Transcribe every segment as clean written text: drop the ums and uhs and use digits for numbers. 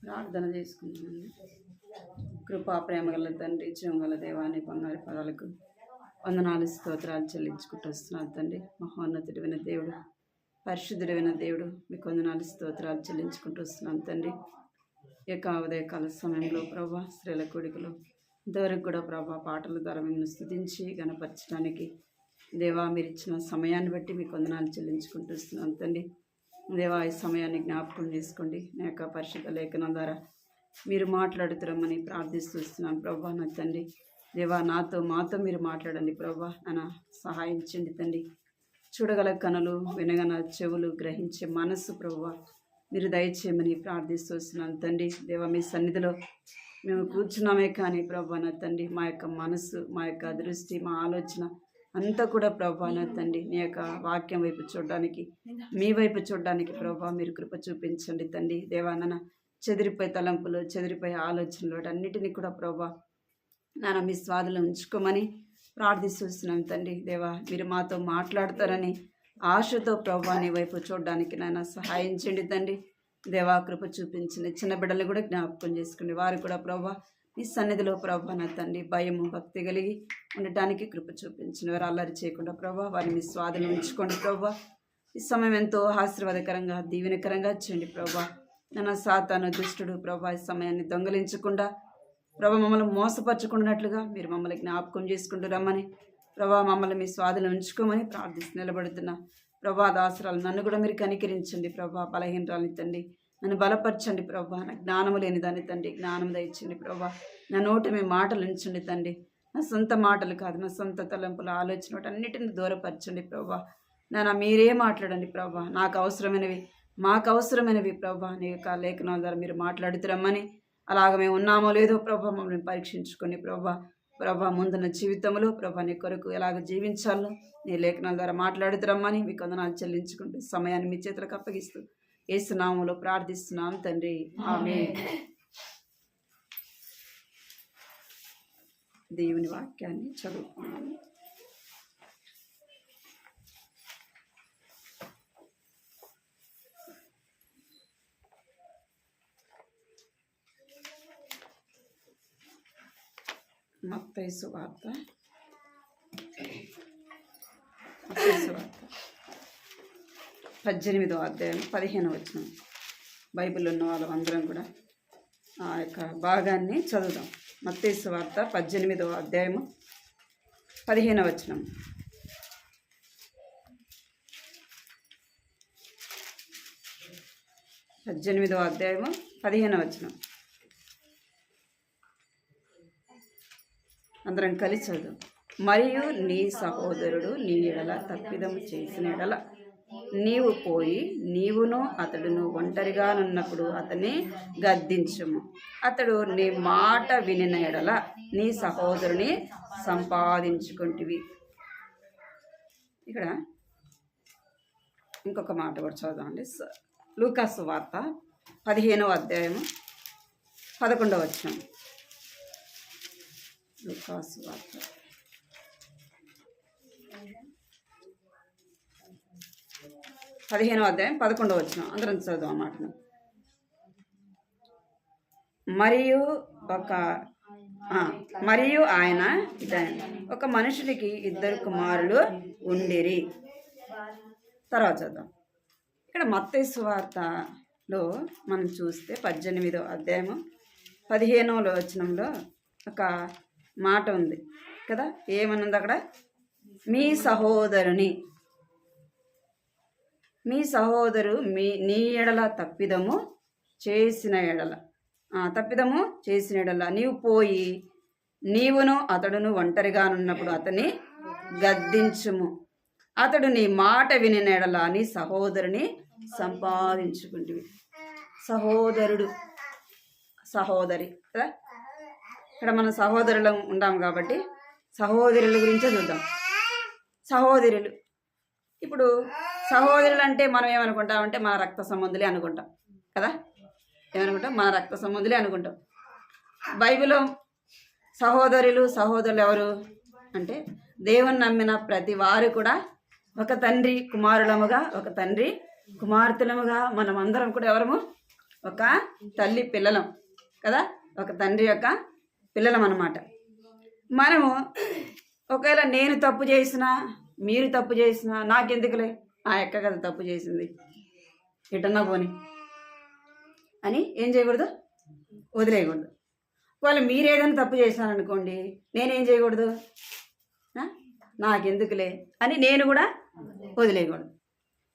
ప్రార్థన చేసుకుంటున్నాను. కృపా ప్రేమ గల తండ్రి, జీవం గల దేవాని బంగారు పదాలకు వందనాలు స్తోత్రాలు చెల్లించుకుంటూ వస్తున్నాను తండ్రి. మహోన్నతుడివైన దేవుడు, పరిశుద్ధుడైన దేవుడు, మీకు వందనాలు స్తోత్రాలు చెల్లించుకుంటూ వస్తున్నాను తండ్రి. ఉదయకాల సమయంలో ప్రభా స్త్రీల కొడుకులు ఇంతవరకు కూడా ప్రభా పాటల ద్వారా మిమ్మల్ని స్తుతించి గణపరచడానికి దేవా మీరు ఇచ్చిన సమయాన్ని బట్టి మీకు వందనాలు చెల్లించుకుంటూ వస్తున్నాను తండ్రి. దేవా ఈ సమయాన్ని జ్ఞాపకం చేసుకోండి. నా యొక్క పరిశుద్ధ లేఖనం ద్వారా మీరు మాట్లాడుతురమ్మని ప్రార్థిస్తున్నాను ప్రభా. నా తండ్రి దేవా మాతో మీరు మాట్లాడండి ప్రభా. నన్ను సహాయించండి తండ్రి. చూడగల కనులు, వినగల చెవులు, గ్రహించే మనస్సు ప్రభా మీరు దయచేయమని ప్రార్థిస్తున్నాను తండ్రి. దేవా మీ సన్నిధిలో మేము కూర్చున్నామే కానీ ప్రభా నా తండ్రి మా యొక్క మనస్సు, మా యొక్క దృష్టి, మా ఆలోచన అంతా కూడా ప్రభా నా తండ్రి నీ యొక్క వాక్యం వైపు చూడడానికి, మీ వైపు చూడడానికి ప్రభా మీరు కృప చూపించండి తండ్రి. దేవా నాన్న చెదిరిపోయే తలంపులు, చెదిరిపోయే ఆలోచనలు అన్నిటినీ కూడా ప్రభా నాన్న మీ స్వాధీనంలో ఉంచుకోమని ప్రార్థిస్తున్నాను తండ్రి. దేవా మీరు మాతో మాట్లాడతారని ఆశతో ప్రభా నీ వైపు చూడడానికి నాన్న సహాయించండి తండ్రి. దేవా కృప చూపించండి. చిన్న బిడ్డలు కూడా జ్ఞాపకం చేసుకోండి. వారు కూడా ప్రభా నీ సన్నిధిలో ప్రభా నా తండ్రి భయము, భక్తి కలిగి ఉండటానికి కృప చూపించిన వారు అల్లరి చేయకుండా ప్రభా వారిని మీ స్వాధీనం ఉంచుకోండి ప్రభా. ఈ సమయం ఎంతో ఆశీర్వాదకరంగా, దీవెనకరంగా చేయండి ప్రభా. నన్ను సాతాను దుష్టుడు ప్రభా ఈ సమయాన్ని దొంగలించకుండా ప్రభా మమ్మల్ని మోసపరచుకున్నట్లుగా మీరు మమ్మల్ని జ్ఞాపకం చేసుకుంటూ రమ్మని ప్రభా మమ్మల్ని మీ స్వాధీనం ఉంచుకోమని ప్రార్థిస్తూ నిలబడుతున్నా ప్రభా. దాసరాలు నన్ను కూడా మీరు కనికరించండి ప్రభా. బలహీనరాలని తండ్రి నన్ను బలపరచండి ప్రభా. నా జ్ఞానము లేని దాన్ని తండ్రి జ్ఞానం దయచండి ప్రభా. నా నోటి మీ మాటలు ఉంచండి తండ్రి. నా సొంత మాటలు కాదు, నా సొంత తలంపుల ఆలోచన అన్నిటిని దూరపరచండి ప్రభా. మీరే మాట్లాడండి ప్రభా. నాకు అవసరమైనవి, మాకు అవసరమైనవి ప్రభా నీ యొక్క లేఖనాల ద్వారా మీరు మాట్లాడుతురమ్మని. అలాగ మేము ఉన్నామో లేదో ప్రభా మమ్మల్ని పరీక్షించుకొని ప్రభా ముందున్న జీవితంలో ప్రభా నీ కొరకు ఎలాగ జీవించాలో నీ లేఖనాల ద్వారా మాట్లాడుతురమ్మని మీకు వందనాలు చెల్లించుకుంటూ సమయాన్ని మీ చేతులకు అప్పగిస్తూ యేసు నామములో ప్రార్థిస్తున్నాం తండ్రి, ఆమేన్. దేవుని వాక్యాన్ని చదువుకున్నాను. మత్తయి సువార్త 18వ అధ్యాయం 15వ వచనం. బైబిల్ ఉన్న వాళ్ళందరం కూడా ఆ యొక్క భాగాన్ని చదువుదాం. మత్తయి సువార్త 18వ అధ్యాయము 15వ వచనం. అధ్యాయము 15వ వచనం అందరం కలిసి చదువు. మరియు నీ సహోదరుడు నీ ఎడల తప్పిదము చేసిన ఎడల నీవు పోయి నీవును అతడును ఒంటరిగానున్నప్పుడు అతన్ని గద్దించుము. అతడు నీ మాట వినిన ఎడల నీ సహోదరుని సంపాదించుకుంటివి. ఇక్కడ ఇంకొక మాట కూడా చదువుదామండి. లూకా సువార్త 15వ అధ్యాయము 11వ వచనం. లూకా సువార్త 15వ అధ్యాయం 11వ వచనం అందరం చదువు ఆ మాటను. మరియు ఆయన ఒక మనుషుడికి 2 కుమారులు ఉండిరి. తర్వాత చదువు. ఇక్కడ మత్తయి సువార్తలో మనం చూస్తే 18వ అధ్యాయము 15వ వచనంలో ఒక మాట ఉంది కదా. ఏమనుంది అక్కడ? మీ సహోదరు నీ ఎడల తప్పిదము చేసిన ఎడల నీవు పోయి నీవును అతడును ఒంటరిగానున్నప్పుడు అతన్ని గద్దించుము. అతడు నీ మాట వినిన ఎడల నీ సహోదరుని సంపాదించుకుంటివి. సహోదరుడు, సహోదరి కదా. ఇక్కడ మనం సహోదరులు ఉంటాం కాబట్టి సహోదరుల గురించే చూద్దాం. సహోదరులు, ఇప్పుడు సహోదరులు అంటే మనం ఏమనుకుంటామంటే మన రక్త సంబంధులే అనుకుంటాం కదా. ఏమనుకుంటాం? మన రక్త సంబంధులే అనుకుంటాం. బైబిల్లో సహోదరులు ఎవరు అంటే దేవుని నమ్మిన ప్రతి వారు కూడా ఒక తండ్రి కుమారులముగా, ఒక తండ్రి కుమార్తెలముగా మనమందరం కూడా ఎవరము ఒక తల్లి పిల్లలం కదా, ఒక తండ్రి యొక్క పిల్లలం అన్నమాట. మనము ఒకవేళ నేను తప్పు చేసినా, మీరు తప్పు చేసినా నాకెందుకులే, ఆ ఎక్క కదా తప్పు చేసింది, ఎటన్నా పోని అని ఏం చేయకూడదు, వదిలేయకూడదు. ఒకవేళ మీరు ఏదైనా తప్పు చేశాననుకోండి, నేనేం చేయకూడదు, నాకెందుకులే అని నేను కూడా వదిలేయకూడదు.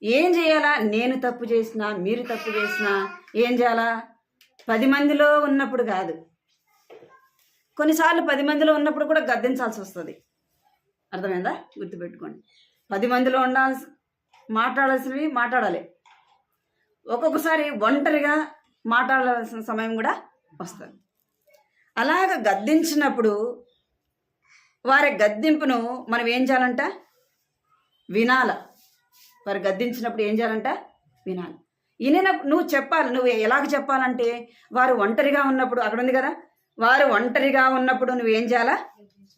ఏం చేయాలా, నేను తప్పు చేసినా మీరు తప్పు చేసినా ఏం చేయాలా, 10 మందిలో ఉన్నప్పుడు కాదు, కొన్నిసార్లు 10 మందిలో ఉన్నప్పుడు కూడా గద్దించాల్సి వస్తుంది. అర్థమైందా? గుర్తుపెట్టుకోండి. 10 మందిలో మాట్లాడాల్సినవి మాట్లాడాలి, ఒక్కొక్కసారి ఒంటరిగా మాట్లాడాల్సిన సమయం కూడా వస్తుంది. అలాగ గద్దించినప్పుడు వారి గద్దింపును మనం ఏం చేయాలంట, వినాల. వారు గద్దించినప్పుడు ఏం చేయాలంట, వినాలి. వినినప్పుడు నువ్వు చెప్పాలి. నువ్వు ఎలాగ చెప్పాలంటే, వారు ఒంటరిగా ఉన్నప్పుడు, అక్కడ ఉంది కదా, వారు ఒంటరిగా ఉన్నప్పుడు నువ్వేం చేయాలా,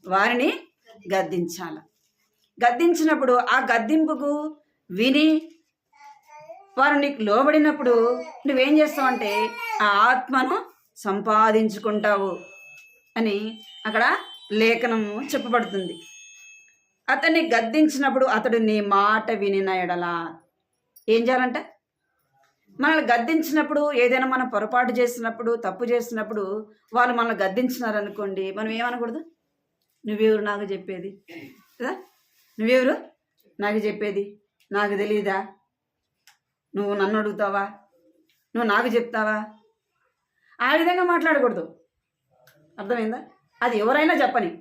వారిని గద్దించాల. గద్దించినప్పుడు ఆ గద్దింపుకు విని వారు నీకు లోబడినప్పుడు నువ్వేం చేస్తావంటే ఆ ఆత్మను సంపాదించుకుంటావు అని అక్కడ లేఖనము చెప్పబడుతుంది. అతన్ని గద్దించినప్పుడు అతడు నీ మాట వినిన ఎడల ఏం చేయాలంట, మనల్ని గద్దించినప్పుడు ఏదైనా మనం పొరపాటు చేసినప్పుడు, తప్పు చేసినప్పుడు వాళ్ళు మనల్ని గద్దించినారనుకోండి, మనం ఏమనకూడదు, నువ్వెవరు నాకు చెప్పేది కదా, నువ్వెవరు నాకు చెప్పేది, నాకు తెలియదా, నువ్వు నన్ను అడుగుతావా, నువ్వు నాకు చెప్తావా, ఆ విధంగా మాట్లాడకూడదు. అర్థమైందా? అది ఎవరైనా చెప్పని,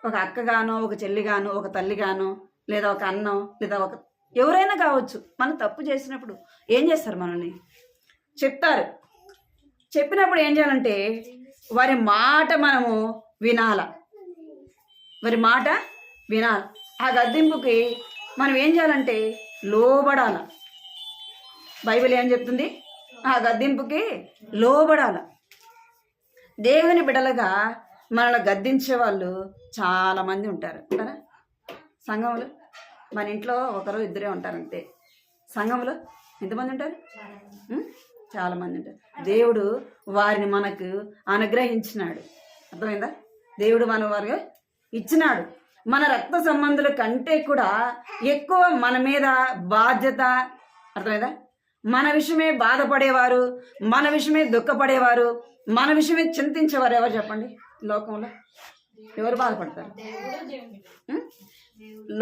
ఒక అక్కగానో, ఒక చెల్లిగానో, ఒక తల్లిగానో, లేదా ఒక అన్నో, లేదా ఒక ఎవరైనా కావచ్చు. మనం తప్పు చేసినప్పుడు ఏం చేస్తారు, మనల్ని చెప్తారు. చెప్పినప్పుడు ఏం చేయాలంటే వారి మాట మనము వినాల, వారి మాట వినాలి. ఆ గద్దింపుకి మనం ఏం చేయాలంటే లోబడాల. బైబిల్ ఏం చెప్తుంది, ఆ గద్దింపుకి లోబడాల. దేవుని బిడలుగా మనల్ని గద్దించే వాళ్ళు చాలామంది ఉంటారు కదా. సంఘంలో మన ఇంట్లో ఒకరు ఇద్దరే ఉంటారు అంతే. సంఘంలో ఎంతమంది ఉంటారు, చాలామంది ఉంటారు. దేవుడు వారిని మనకు అనుగ్రహించినాడు. అర్థమైందా? దేవుడు మన వారికి ఇచ్చినాడు. మన రక్త సంబంధుల కంటే కూడా ఎక్కువ మన మీద బాధ్యత. అర్థమైందా? మన విషయమే బాధపడేవారు, మన విషయమే దుఃఖపడేవారు, మన విషయమే చింతించేవారు ఎవరు చెప్పండి? లోకంలో ఎవరు బాధపడతారు?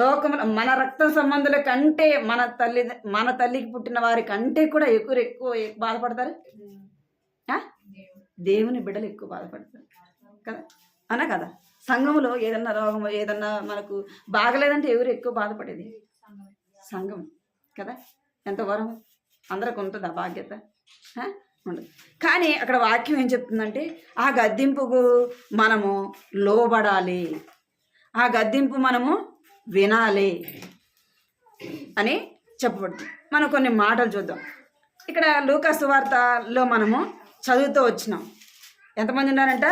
లోకంలో మన రక్త సంబంధుల కంటే మన తల్లికి పుట్టిన వారి కంటే కూడా ఎక్కువ బాధపడతారు. దేవుని బిడ్డలు ఎక్కువ బాధపడతారు కదా, అనా కదా. సంఘంలో ఏదన్నా రోగం, ఏదన్నా మనకు బాగలేదంటే ఎవరు ఎక్కువ బాధపడేది? సంఘం కదా. ఎంత వరం అందరికి ఉంటుంది ఆ బాధ్యత, ఉండదు. కానీ అక్కడ వాక్యం ఏం చెప్తుందంటే ఆ గద్దింపుకు మనము లోబడాలి, ఆ గద్దింపు మనము వినాలి అని చెప్పబడుతుంది. మనం కొన్ని మాటలు చూద్దాం. ఇక్కడ లూకా సువార్తలో మనము చదువుతూ వచ్చినాం. ఎంతమంది ఉన్నారంట?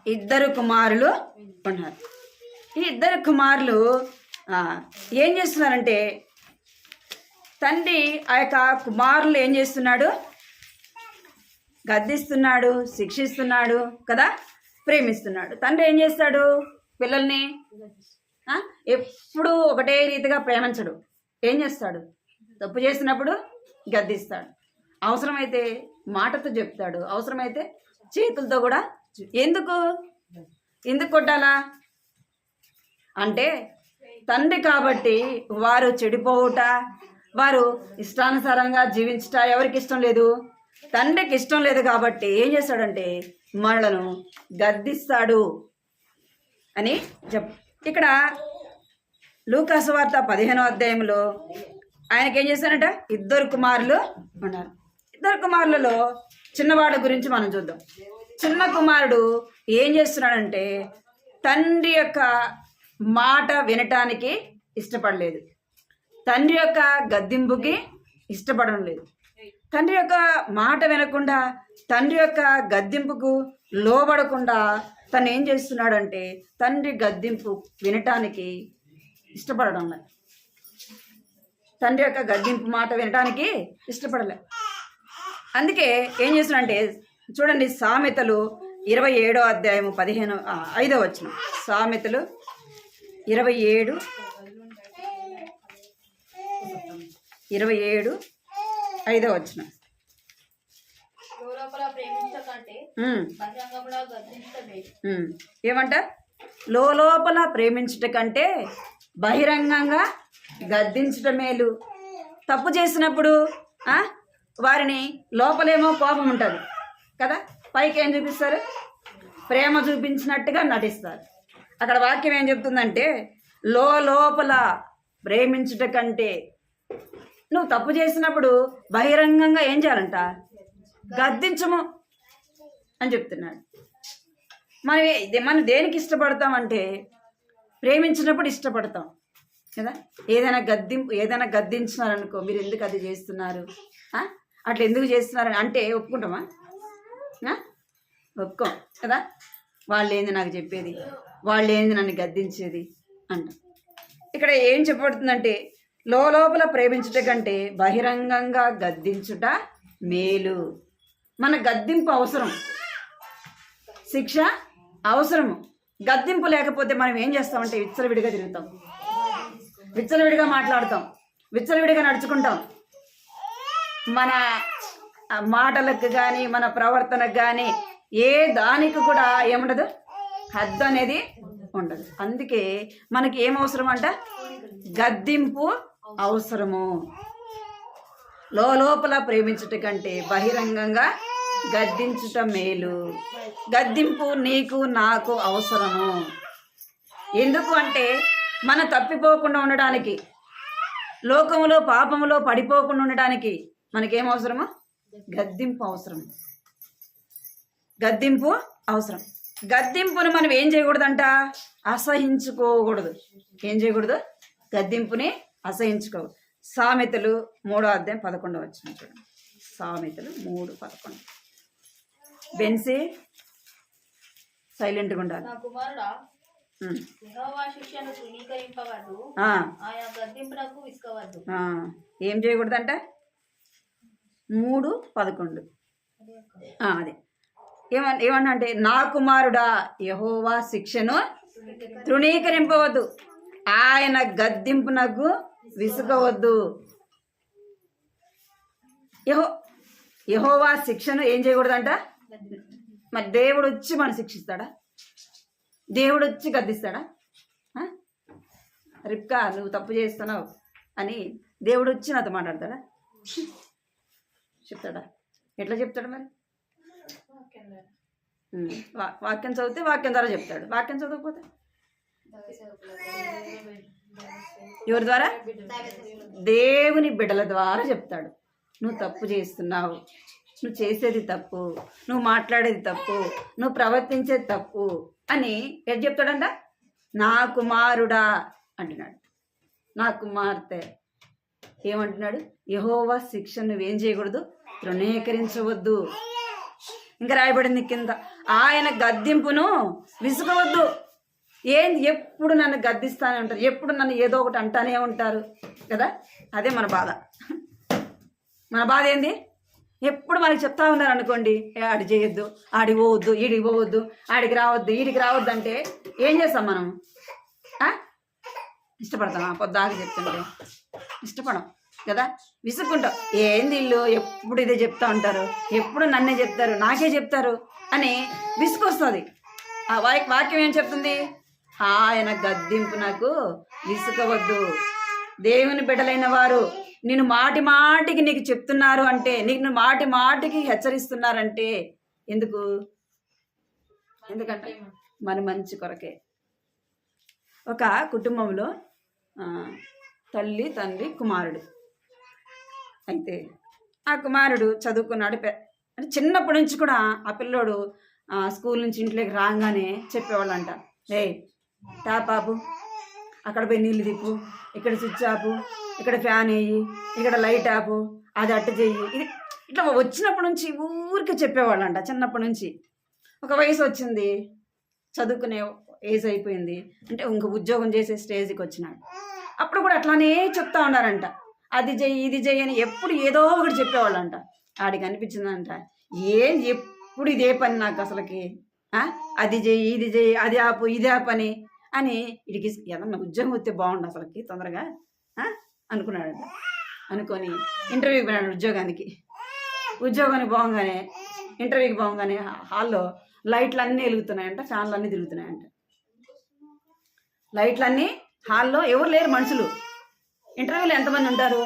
2 కుమారులు ఉన్నారు. ఈ 2 కుమారులు ఏం చేస్తున్నారంటే, తండ్రి ఆ యొక్క కుమారులు ఏం చేస్తున్నాడు, గద్దిస్తున్నాడు, శిక్షిస్తున్నాడు కదా, ప్రేమిస్తున్నాడు. తండ్రి ఏం చేస్తాడు, పిల్లల్ని ఎప్పుడూ ఒకటే రీతిగా ప్రేమించడు. ఏం చేస్తాడు, తప్పు చేసినప్పుడు గద్దిస్తాడు, అవసరమైతే మాటతో చెప్తాడు, అవసరమైతే చేతులతో కూడా. ఎందుకు కొట్టాలా అంటే, తండ్రి కాబట్టి వారు చెడిపోవుట, వారు ఇష్టానుసారంగా జీవించుట ఎవరికి ఇష్టం లేదు, తండ్రికి ఇష్టం లేదు. కాబట్టి ఏం చేస్తాడంటే మనలను గద్దిస్తాడు అని ఇక్కడ లూకా సువార్త 15వ అధ్యాయంలో ఆయనకి ఏం చేశాడంట, 2 కుమారులు ఉన్నారు. 2 కుమారులలో చిన్నవాడి గురించి మనం చూద్దాం. చిన్న కుమారుడు ఏం చేస్తున్నాడంటే తండ్రి యొక్క మాట వినటానికి ఇష్టపడలేదు, తండ్రి యొక్క గద్దింపుకి ఇష్టపడడం లేదు. తండ్రి యొక్క మాట వినకుండా తండ్రి యొక్క గద్దింపుకు లోబడకుండా తను ఏం చేస్తున్నాడంటే తండ్రి గద్దింపు వినటానికి ఇష్టపడడం లేదు. తండ్రి యొక్క గద్దింపు మాట వినటానికి ఇష్టపడలే. అందుకే ఏం చేస్తున్నాడంటే చూడండి, సామెతలు 27వ అధ్యాయము 5వ వచనం. సామెతలు 27:5 వచనం. ఏమంట? లోపల ప్రేమించుట కంటే బహిరంగంగా గద్దించుట మేలు. తప్పు చేసినప్పుడు వారిని లోపలేమో కోపం ఉంటుంది కదా, పైకి ఏం చూపిస్తారు? ప్రేమ చూపించినట్టుగా నటిస్తారు. అక్కడ వాక్యం ఏం చెప్తుందంటే లోపల ప్రేమించుట కంటే, నువ్వు తప్పు చేసినప్పుడు బహిరంగంగా ఏం చేయాలంట? గద్దించము అని చెప్తున్నాడు. మనం దేనికి ఇష్టపడతామంటే ప్రేమించినప్పుడు ఇష్టపడతాం కదా. ఏదైనా గద్దించినారనుకో, మీరు ఎందుకు అది చేస్తున్నారు, అట్లా ఎందుకు చేస్తున్నారని అంటే ఒప్పుకుంటామా? ఒప్పుకోం కదా. వాళ్ళు ఏంది నాకు చెప్పేది, వాళ్ళు ఏంది నన్ను గద్దించేది అంట. ఇక్కడ ఏం చెప్పబడుతుందంటే లోపల ప్రేమించుట కంటే బహిరంగంగా గద్దించుట మేలు. మన గద్దింపు అవసరం, శిక్ష అవసరము. గద్దింపు లేకపోతే మనం ఏం చేస్తామంటే విచ్చలవిడిగా తిరుగుతాం, విచ్చలవిడిగా మాట్లాడతాం, విచ్చలవిడిగా నడుచుకుంటాం. మన మాటలకు కానీ మన ప్రవర్తనకు కానీ ఏ దానికి కూడా ఏముండదు, హద్దు అనేది ఉండదు. అందుకే మనకి ఏం అవసరం అంట? గద్దింపు అవసరము. లోపల ప్రేమించుట కంటే బహిరంగంగా గద్దించుట మేలు. గద్దింపు నీకు నాకు అవసరము. ఎందుకు అంటే మన తప్పిపోకుండా ఉండడానికి, లోకములో పాపములో పడిపోకుండా ఉండడానికి మనకేం అవసరము? గద్దింపు అవసరం. గద్దింపు అవసరం. గద్దింపును మనం ఏం చేయకూడదంట? అసహించుకోకూడదు. ఏం చేయకూడదు? గద్దింపుని అసహించుకోకూడదు. సామెతలు 3వ అధ్యాయం 11వ వచనం చూడండి. సామెతలు 3:11. బెన్సీ సైలెంట్గా ఉండాలి. ఏం చేయకూడదంట? 3:11. అదే ఏమన్నా అంటే, నా కుమారుడా యెహోవా శిక్షను తృణీకరింపవద్దు, ఆయన గద్దింపునకు విసుగవద్దు. యెహోవా శిక్షను ఏం చేయకూడదంట? మరి దేవుడు వచ్చి మనం శిక్షిస్తాడా? దేవుడు వచ్చి గద్దిస్తాడా? రిబ్కా నువ్వు తప్పు చేస్తున్నావు అని దేవుడు వచ్చి నాతో మాట్లాడతాడా? చెప్తాడా? ఎట్లా చెప్తాడు మరి? వాక్యం చదివితే వాక్యం ద్వారా చెప్తాడు. వాక్యం చదవకపోతే ఎవరి ద్వారా? దేవుని బిడ్డల ద్వారా చెప్తాడు. నువ్వు తప్పు చేస్తున్నావు, నువ్వు చేసేది తప్పు, నువ్వు మాట్లాడేది తప్పు, నువ్వు ప్రవర్తించేది తప్పు అని ఎట్ చెప్తాడంట? నా కుమారుడా అంటున్నాడు. నా కుమార్తె ఏమంటున్నాడు? యెహోవా శిక్ష నువ్వేం చేయకూడదు? తృణీకరించవద్దు. ఇంకా రాయబడింది కింద, ఆయన గద్దింపును విసుగవద్దు. ఎప్పుడు నన్ను గద్దిస్తానే ఉంటారు, ఎప్పుడు నన్ను ఏదో ఒకటి అంటానే ఉంటారు కదా. అదే మన బాధ. మన బాధ ఏంది? ఎప్పుడు మనకి చెప్తా ఉన్నారు అనుకోండి, ఆడి చేయొద్దు, ఆడి పోవద్దు, ఈడికి పోవద్దు, ఆడికి రావద్దు, ఈడికి రావద్దు అంటే ఏం చేస్తాం మనం? ఇష్టపడతామా? పొద్దాక చెప్తుంటే ఇష్టపడం కదా, విసుక్కుంటాం. ఏంది ఇల్లు ఎప్పుడు ఇదే చెప్తా ఉంటారు, ఎప్పుడు నన్నే చెప్తారు, నాకే చెప్తారు అని విసుకొస్తుంది. ఆ వాక్యం ఏం చెప్తుంది? ఆయన గద్దింపు నాకు విసుకవద్దు. దేవుని బిడ్డలైన వారు నేను మాటి మాటికి నీకు చెప్తున్నారు అంటే, నీకు మాటి మాటికి హెచ్చరిస్తున్నారంటే ఎందుకంటే మన మంచి కొరకే. ఒక కుటుంబంలో తల్లి, తండ్రి, కుమారుడు. అయితే ఆ కుమారుడు చదువుకున్నాడు. అంటే చిన్నప్పటి నుంచి కూడా ఆ పిల్లోడు స్కూల్ నుంచి ఇంట్లోకి రాగానే చెప్పేవాళ్ళంట, ట్యాప్ ఆపు, అక్కడ పోయి నీళ్ళు తిప్పు, ఇక్కడ స్విచ్ ఆపు, ఇక్కడ ఫ్యాన్ వేయి, ఇక్కడ లైట్ ఆపు, అది అట్ట చెయ్యి. ఇది ఇట్లా వచ్చినప్పటి నుంచి ఊరికే చెప్పేవాళ్ళంట చిన్నప్పటి నుంచి. ఒక వయసు వచ్చింది, చదువుకునే ఏజ్ అయిపోయింది, అంటే ఇంక ఉద్యోగం చేసే స్టేజ్కి వచ్చినాడు. అప్పుడు కూడా అట్లానే చెప్తా ఉన్నారంట, అది చెయ్యి ఇది చెయ్యి అని ఎప్పుడు ఏదో ఒకటి చెప్పేవాళ్ళంట. ఆడికి అనిపించిందంట, ఎప్పుడు ఇదే పని నాకు అసలుకి, అది చెయ్యి ఇది చెయ్యి, అది ఆపు ఇది ఆపు అని వీడికి ఏదన్నా ఉద్యోగం వస్తే బాగుండు అసలుకి తొందరగా అనుకున్నాడంట. అనుకొని ఇంటర్వ్యూకి పోయినాడు ఉద్యోగానికి పోగానే ఇంటర్వ్యూకి పోగానే హాల్లో లైట్లు అన్నీ వెలుగుతున్నాయంట, ఫ్యాన్లు అన్నీ తిరుగుతున్నాయంట. లైట్లన్నీ హాల్లో ఎవరు లేరు మనుషులు. ఇంటర్వ్యూలో ఎంతమంది ఉంటారు?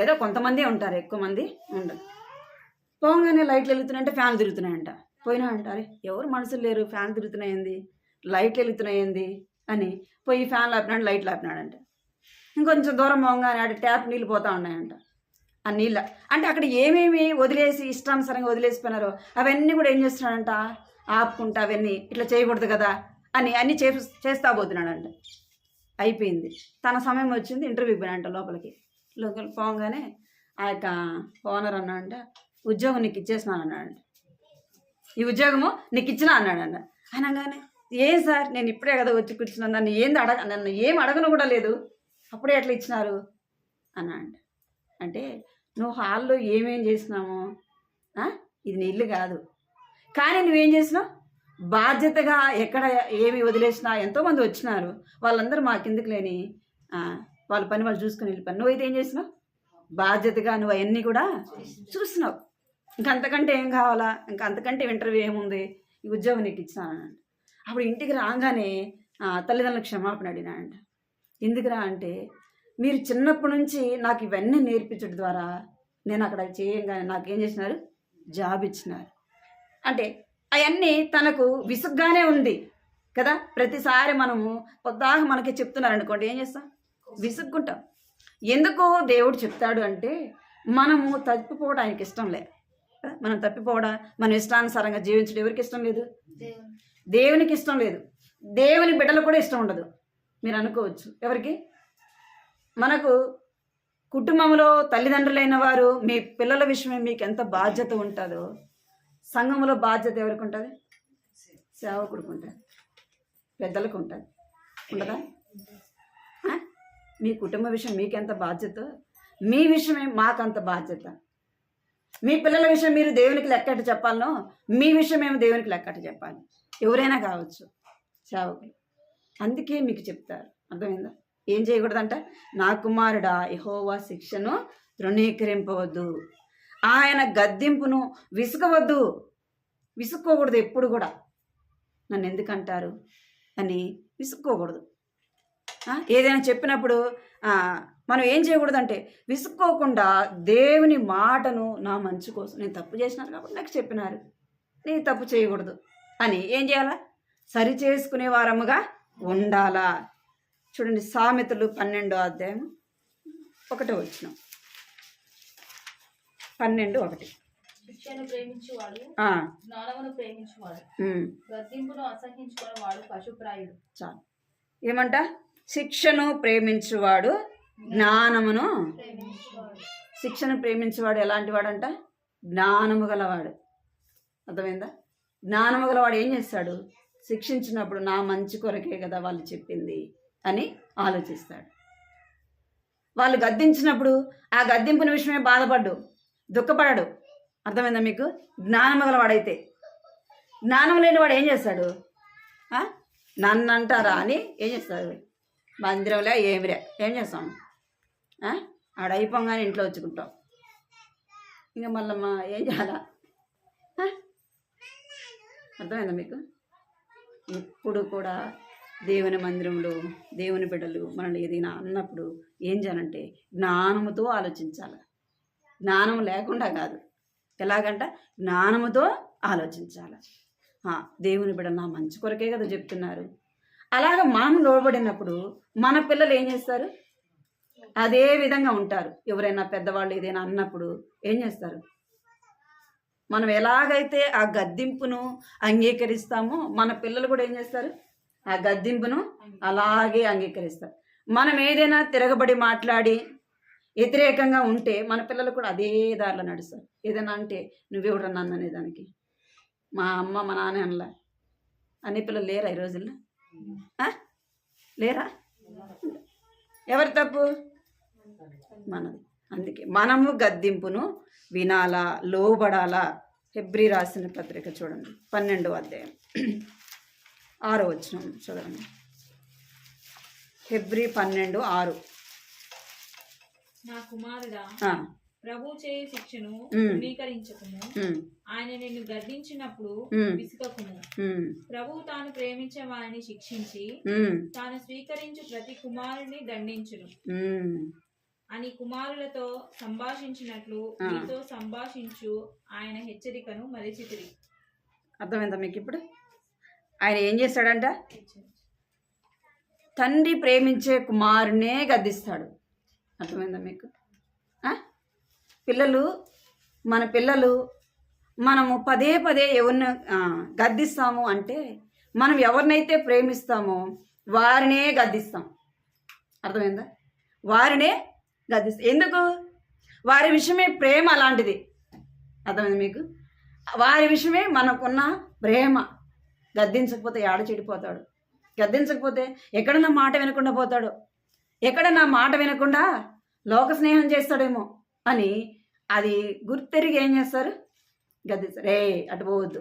ఏదో కొంతమంది ఉంటారు, ఎక్కువ మంది ఉండరు. పోగానే లైట్లు వెలుగుతున్నాయంటే ఫ్యాన్లు తిరుగుతున్నాయంట. పోయినా అంటారే ఎవరు మనుషులు లేరు, ఫ్యాన్ తిరుగుతున్నాయింది, లైట్లు వెలుగుతున్నాయింది అని పోయి ఫ్యాన్లు ఆపినాడు, లైట్లు ఆపినాడంట. ఇంకొంచెం దూరం పోగానే ఆడ ట్యాప్ నీళ్ళు పోతూ ఉన్నాయంట. ఆ నీళ్ళ అంటే అక్కడ ఏమేమి వదిలేసి ఇష్టానుసారంగా వదిలేసిపోయినారో అవన్నీ కూడా ఏం చేస్తున్నాడంట, ఆపుకుంటా అవన్నీ ఇట్లా చేయకూడదు కదా అన్నీ చేస్తా పోతున్నాడంట. అయిపోయింది, తన సమయం వచ్చింది, ఇంటర్వ్యూకి పోయినంట. లోపలికి పోగానే ఆ యొక్క ఓనర్ అన్నాడంట, ఉద్యోగం నీకు ఇచ్చేసినాను అన్నాడంట. ఈ ఉద్యోగము నీకు ఇచ్చినా అన్నాడంట. అనగానే ఏం సార్, నేను ఇప్పుడే కదా వచ్చి కూర్చున్నాను, నన్ను ఏం అడగను కూడా లేదు, అప్పుడే ఎట్లా ఇచ్చినారు అన్నాడంట. అంటే నువ్వు హాల్లో ఏమేం చేసినావు, ఇది నీ ఇల్లు కాదు, కానీ నువ్వేం చేసినావు బాధ్యతగా. ఎక్కడ ఏమి వదిలేసినా ఎంతోమంది వచ్చినారు, వాళ్ళందరూ మా కిందకి లేని వాళ్ళ పని వాళ్ళు చూసుకుని వెళ్ళిపోయి, నువ్వైతే ఏం చేసినావు బాధ్యతగా నువ్వు అవన్నీ కూడా చూస్తున్నావు. ఇంకంతకంటే ఏం కావాలా, అంతకంటే ఇంటర్వ్యూ ఏముంది, ఈ ఉద్యోగం నీకు ఇచ్చినానంట. అప్పుడు ఇంటికి రాగానే తల్లిదండ్రులకు క్షమాపణ అడిగినాడంట. ఎందుకురా అంటే, మీరు చిన్నప్పటి నుంచి నాకు ఇవన్నీ నేర్పించడం ద్వారా నేను అక్కడ చేయంగానే నాకేం చేసినారు, జాబ్ ఇచ్చినారు. అంటే అవన్నీ తనకు విసుగ్గానే ఉంది కదా. ప్రతిసారి మనము పొద్దాక మనకి చెప్తున్నారు అనుకోండి, ఏం చేస్తాం, విసుగ్గుంటాం. ఎందుకు దేవుడు చెప్తాడు అంటే, మనము తప్పిపోవడం ఆయనకి ఇష్టం లేదు. మనం తప్పిపోవడం, మనం ఇష్టానుసారంగా జీవించడం ఎవరికి ఇష్టం లేదు, దేవునికి ఇష్టం లేదు. దేవుని బిడ్డలు కూడా ఇష్టం ఉండదు. మీరు అనుకోవచ్చు, ఎవరికి, మనకు కుటుంబంలో తల్లిదండ్రులైన వారు మీ పిల్లల విషయమే మీకు ఎంత బాధ్యత ఉంటుందో, సంఘంలో బాధ్యత ఎవరికి ఉంటుంది, సేవకుడికి ఉంటుంది, పెద్దలకు ఉంటుంది, ఉండదా? మీ కుటుంబ విషయం మీకెంత బాధ్యత, మీ విషయమే మాకంత బాధ్యత. మీ పిల్లల విషయం మీరు దేవునికి లెక్కట చెప్పాలనో, మీ విషయం మేము దేవునికి లెక్కట చెప్పాలి. ఎవరైనా కావచ్చు సేవకులు. అందుకే మీకు చెప్తారు, అర్థమైందా? ఏం చేయకూడదంట, నా కుమారుడా యెహోవా శిక్షను తృణీకరింపవద్దు, ఆయన గద్దింపును విసుక్కోకూడదు. ఎప్పుడు కూడా నన్ను ఎందుకంటారు అని విసుక్కోకూడదు. ఏదైనా చెప్పినప్పుడు మనం ఏం చేయకూడదంటే, విసుక్కోకుండా దేవుని మాటను నా మంచి కోసం, నేను తప్పు చేసినాను కాబట్టి నాకు చెప్పినారు, నేను తప్పు చేయకూడదు అని ఏం చేయాలా, సరి చేసుకునే వారముగా ఉండాలా. చూడండి, సామెతలు 12వ అధ్యాయం 1వ వచనం, 12:1. శిక్షను ప్రేమించువాడు జ్ఞానమును ప్రేమించువాడు, గద్దింపును అసహించుకునేవాడు పశుప్రాయుడు. చాలు. ఏమంట, శిక్షను ప్రేమించువాడు జ్ఞానమును. శిక్షను ప్రేమించేవాడు ఎలాంటి వాడంట, జ్ఞానము గలవాడు. అర్థమైందా? జ్ఞానము గలవాడు ఏం చేస్తాడు, శిక్షించినప్పుడు నా మంచి కొరకే కదా వాళ్ళు చెప్పింది అని ఆలోచిస్తాడు. వాళ్ళు గద్దించినప్పుడు ఆ గద్దింపుని విషయమే బాధపడ్డు, దుఃఖపడాడు. అర్థమైందా మీకు? జ్ఞానం గలవాడైతే. జ్ఞానం లేని వాడు ఏం చేస్తాడు, నన్ను అంటారా అని ఏం చేస్తాడు, మందిరంలే ఏమిరే ఏం చేస్తాం, ఆడ అయిపోగానే ఇంట్లో వచ్చుకుంటాం. ఇంకా మళ్ళమ్మా ఏం చేయాలా? అర్థమైందా మీకు? ఎప్పుడు కూడా దేవుని మందిరంలో దేవుని బిడ్డలు మనల్ని ఏదైనా అన్నప్పుడు ఏం చేయాలంటే జ్ఞానముతో ఆలోచించాలి. జ్ఞానం లేకుండా కాదు. ఎలాగంట, జ్ఞానముతో ఆలోచించాలి. దేవుని బిడ్డలు నా మంచి కొరకే కదా చెప్తున్నారు. అలాగ మనం లోబడినప్పుడు మన పిల్లలు ఏం చేస్తారు, అదే విధంగా ఉంటారు. ఎవరైనా పెద్దవాళ్ళు ఏదైనా అన్నప్పుడు ఏం చేస్తారు, మనం ఎలాగైతే ఆ గద్దింపును అంగీకరిస్తామో మన పిల్లలు కూడా ఏం చేస్తారు, ఆ గద్దింపును అలాగే అంగీకరిస్తారు. మనం ఏదైనా తిరగబడి మాట్లాడి వ్యతిరేకంగా ఉంటే మన పిల్లలు కూడా అదే దారిలో నడుస్తారు. ఏదైనా అంటే నువ్వెవడన్నా అన్ననే దానికి, మా అమ్మ మా నాన్న అనలా, అన్ని పిల్లలు లేరా ఈ రోజుల్లో? లేరా? ఎవరి తప్పు? మనది. అందుకే మనము గద్దింపును వినాలా, లోబడాలా. హెబ్రీ రాసిన పత్రిక చూడండి 12వ అధ్యాయం 6వ వచనం చూడండి. హెబ్రీ 12:6. నా కుమారుడా, ప్రభు చేయ శిక్షను ధృవీకరించకుము. ఆయన నిన్ను గద్దించినప్పుడు విసుకకుము. ప్రభు తాను ప్రేమించే వారిని శిక్షించి తాను స్వీకరించు ప్రతి కుమారుని దండించును అని కుమారులతో సంభాషించినట్లు నీతో సంభాషించు ఆయన హెచ్చరికను మరిచితిరి. అర్థమైందా మీకు? ఇప్పుడు ఆయన ఏం చేస్తాడంట? తండ్రి ప్రేమించే కుమారునే గద్దిస్తాడు. అర్థమైందా మీకు? మన పిల్లలు మనము పదే పదే ఎవరిని గద్దిస్తాము అంటే మనం ఎవరినైతే ప్రేమిస్తామో వారినే గద్దిస్తాం. అర్థమైందా? వారినే గద్దిస్తాం. ఎందుకు? వారి విషయమే ప్రేమ అలాంటిది. అర్థమైంది మీకు? వారి విషయమే మనకున్న ప్రేమ. గద్దించకపోతే ఆడ చెడిపోతాడు. గద్దించకపోతే ఎక్కడ నా మాట వినకుండా పోతాడు, ఎక్కడ నా మాట వినకుండా లోక స్నేహం చేస్తాడేమో అని అది గుర్తెరిగి ఏం చేస్తారు? గద్దిస్తారు. రే అటు పోవద్దు,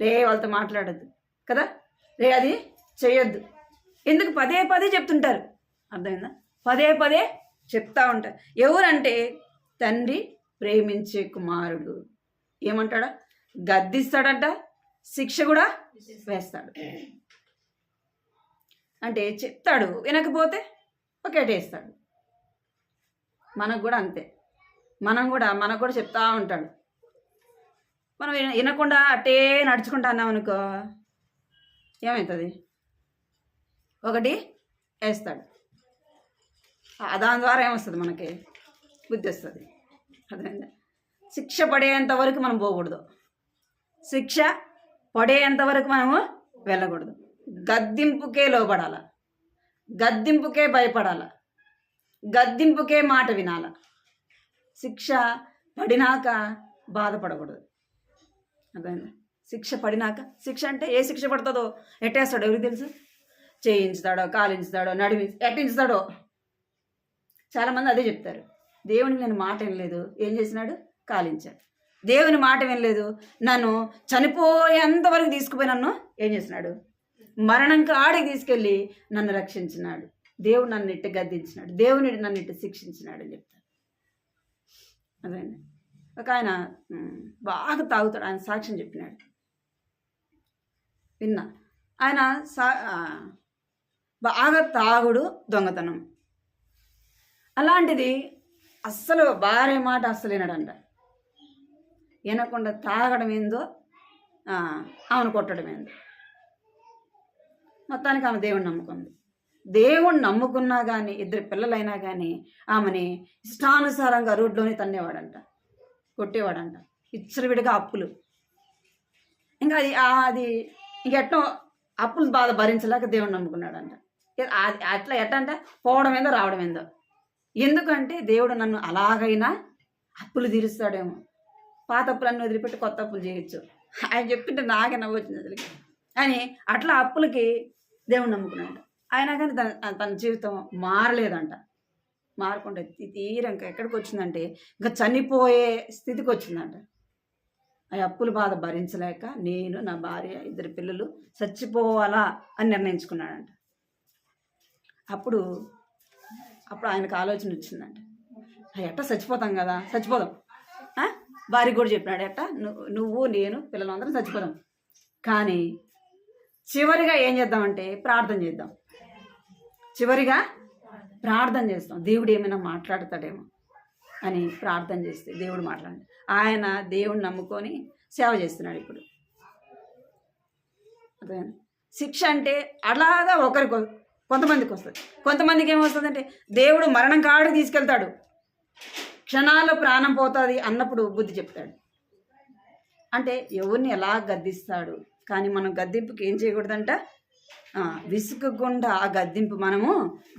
రే వాళ్ళతో మాట్లాడద్దు కదా, రే అది చేయొద్దు. ఎందుకు? పదే పదే చెప్తుంటారు. అర్థమైందా? పదే పదే చెప్తా ఉంటారు. ఎవరంటే తండ్రి ప్రేమించే కుమారుడు. ఏమంటాడా? గద్దిస్తాడంట, శిక్ష కూడా వేస్తాడు. అంటే చెప్తాడు, వినకపోతే ఒకటేస్తాడు. మనకు కూడా అంతే. మనకు కూడా చెప్తా ఉంటాడు. మనం వినకుండా అట్టే నడుచుకుంటా అన్నాం అనుకో, ఏమవుతుంది? ఒకటి వేస్తాడు. దాని ద్వారా ఏమొస్తుంది? మనకి బుద్ధి వస్తుంది. అర్థమైందా? శిక్ష పడేంత వరకు మనం పోకూడదు. శిక్ష పడేంత వరకు మనము వెళ్ళకూడదు. గద్దింపుకే లోబడాల, గద్దింపుకే భయపడాల, గద్దింపుకే మాట వినాల. శిక్ష పడినాక బాధపడకూడదు. అర్థమైందా? శిక్ష పడినాక, శిక్ష అంటే ఏ శిక్ష పడుతుందో ఎట్టేస్తాడో ఎవరికి తెలుసు? చేయించుతాడో, కాలించుతాడో, ఎట్టించుతాడో. చాలామంది అదే చెప్తారు. దేవునికి నేను మాట వినలేదు, ఏం చేసినాడు? కాలించాడు. దేవుని మాట వినలేదు, నన్ను చనిపోయేంత వరకు తీసుకుపోయి నన్ను ఏం చేసినాడు? మరణం కాడికి తీసుకెళ్ళి నన్ను రక్షించినాడు. దేవుడు నన్ను ఇట్టు గద్దించినాడు, దేవుని నన్ను ఇట్టు శిక్షించినాడు అని చెప్తారు. అదే ఒక ఆయన బాగా తాగుతాడు. ఆయన సాక్ష్యం చెప్పినాడు, విన్నా. ఆయన బాగా తాగుడు, దొంగతనం. అలాంటిది అస్సలు భార్య మాట అస్సలు వినడంట. వినకుండా తాగడం ఏందో, ఆమెను కొట్టడం ఏందో. మొత్తానికి ఆమె దేవుడిని నమ్ముకుంది. దేవుణ్ణి నమ్ముకున్నా కానీ, ఇద్దరు పిల్లలైనా కానీ ఆమెని ఇష్టానుసారంగా రోడ్లోనే తన్నేవాడంట, కొట్టేవాడంట. విచ్చలవిడిగా అప్పులు. ఇంకా అది ఇంకెట్టో అప్పులు బాధ భరించలేక దేవుణ్ణి నమ్ముకున్నాడంట. అట్లా ఎట్టంట పోవడం ఏందో రావడం ఏందో. ఎందుకంటే దేవుడు నన్ను అలాగైనా అప్పులు తీరుస్తాడేమో, పాత అప్పులన్నీ వదిలిపెట్టి కొత్త అప్పులు చేయొచ్చు. ఆయన చెప్తుంటే నాకే నవ్వొచ్చింది అసలుకి. అని అట్లా అప్పులకి దేవుడు నమ్ముకున్నాడు. అయినా కానీ తన జీవితం మారలేదంట. మారకుండా తీరంక ఎక్కడికి వచ్చిందంటే ఇంకా చనిపోయే స్థితికి వచ్చిందంట. ఆ అప్పుల బాధ భరించలేక నేను, నా భార్య, ఇద్దరు పిల్లలు చచ్చిపోవాలా అని నిర్ణయించుకున్నాడంట. అప్పుడు ఆయనకు ఆలోచన వచ్చిందంట, ఎట్టా చచ్చిపోతాం కదా, చచ్చిపోదాం. భార్య కూడా చెప్పినాడు, ఎట్టా నువ్వు నేను పిల్లలందరం చచ్చిపోదాం, కానీ చివరిగా ఏం చేద్దామంటే ప్రార్థన చేద్దాం. చివరిగా ప్రార్థన చేస్తాం, దేవుడు ఏమైనా మాట్లాడతాడేమో అని ప్రార్థన చేస్తే దేవుడు మాట్లాడి ఆయన దేవుడిని నమ్ముకొని సేవ చేస్తున్నాడు. ఇప్పుడు అదే శిక్ష అంటే అలాగా కొంతమందికి వస్తుంది. కొంతమందికి ఏమొస్తుందంటే దేవుడు మరణం కాడికి తీసుకెళ్తాడు, క్షణాల్లో ప్రాణం పోతుంది అన్నప్పుడు బుద్ధి చెప్తాడు. అంటే ఎవరిని ఎలా గద్దిస్తాడు. కానీ మనం గద్దింపుకి ఏం చేయకూడదంట, విసుగకుండా ఆ గద్దింపు మనము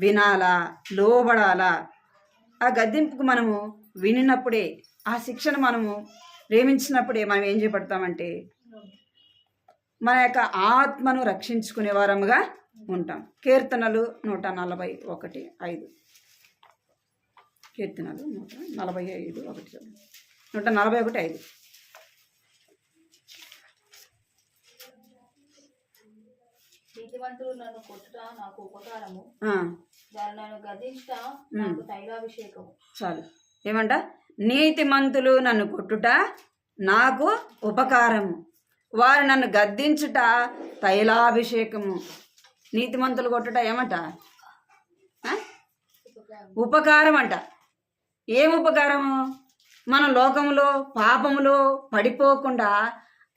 వినాలా, లోబడాలా. ఆ గద్దింపుకు మనము వినినప్పుడే, ఆ శిక్షను మనము ప్రేమించినప్పుడే మనం ఏం చేయబడతామంటే మన యొక్క ఆత్మను రక్షించుకునే వారముగా ఉంటాం. కీర్తనలు 141:5. కీర్తనలు 145:1. 141:5. నీతిమంతులు నన్ను కొట్టుట నాకు ఉపకారము, వారు నన్ను గద్దించుట నాకు తైలాభిషేకము. చాలు. ఏమంట? నీతిమంతులు నన్ను కొట్టుట నాకు ఉపకారము, వారు నన్ను గద్దించుట తైలాభిషేకము. నీతిమంతులు కొట్టుట ఏమంట? ఉపకారం అంట. ఏం ఉపకారము? మన లోకంలో పాపములో పడిపోకుండా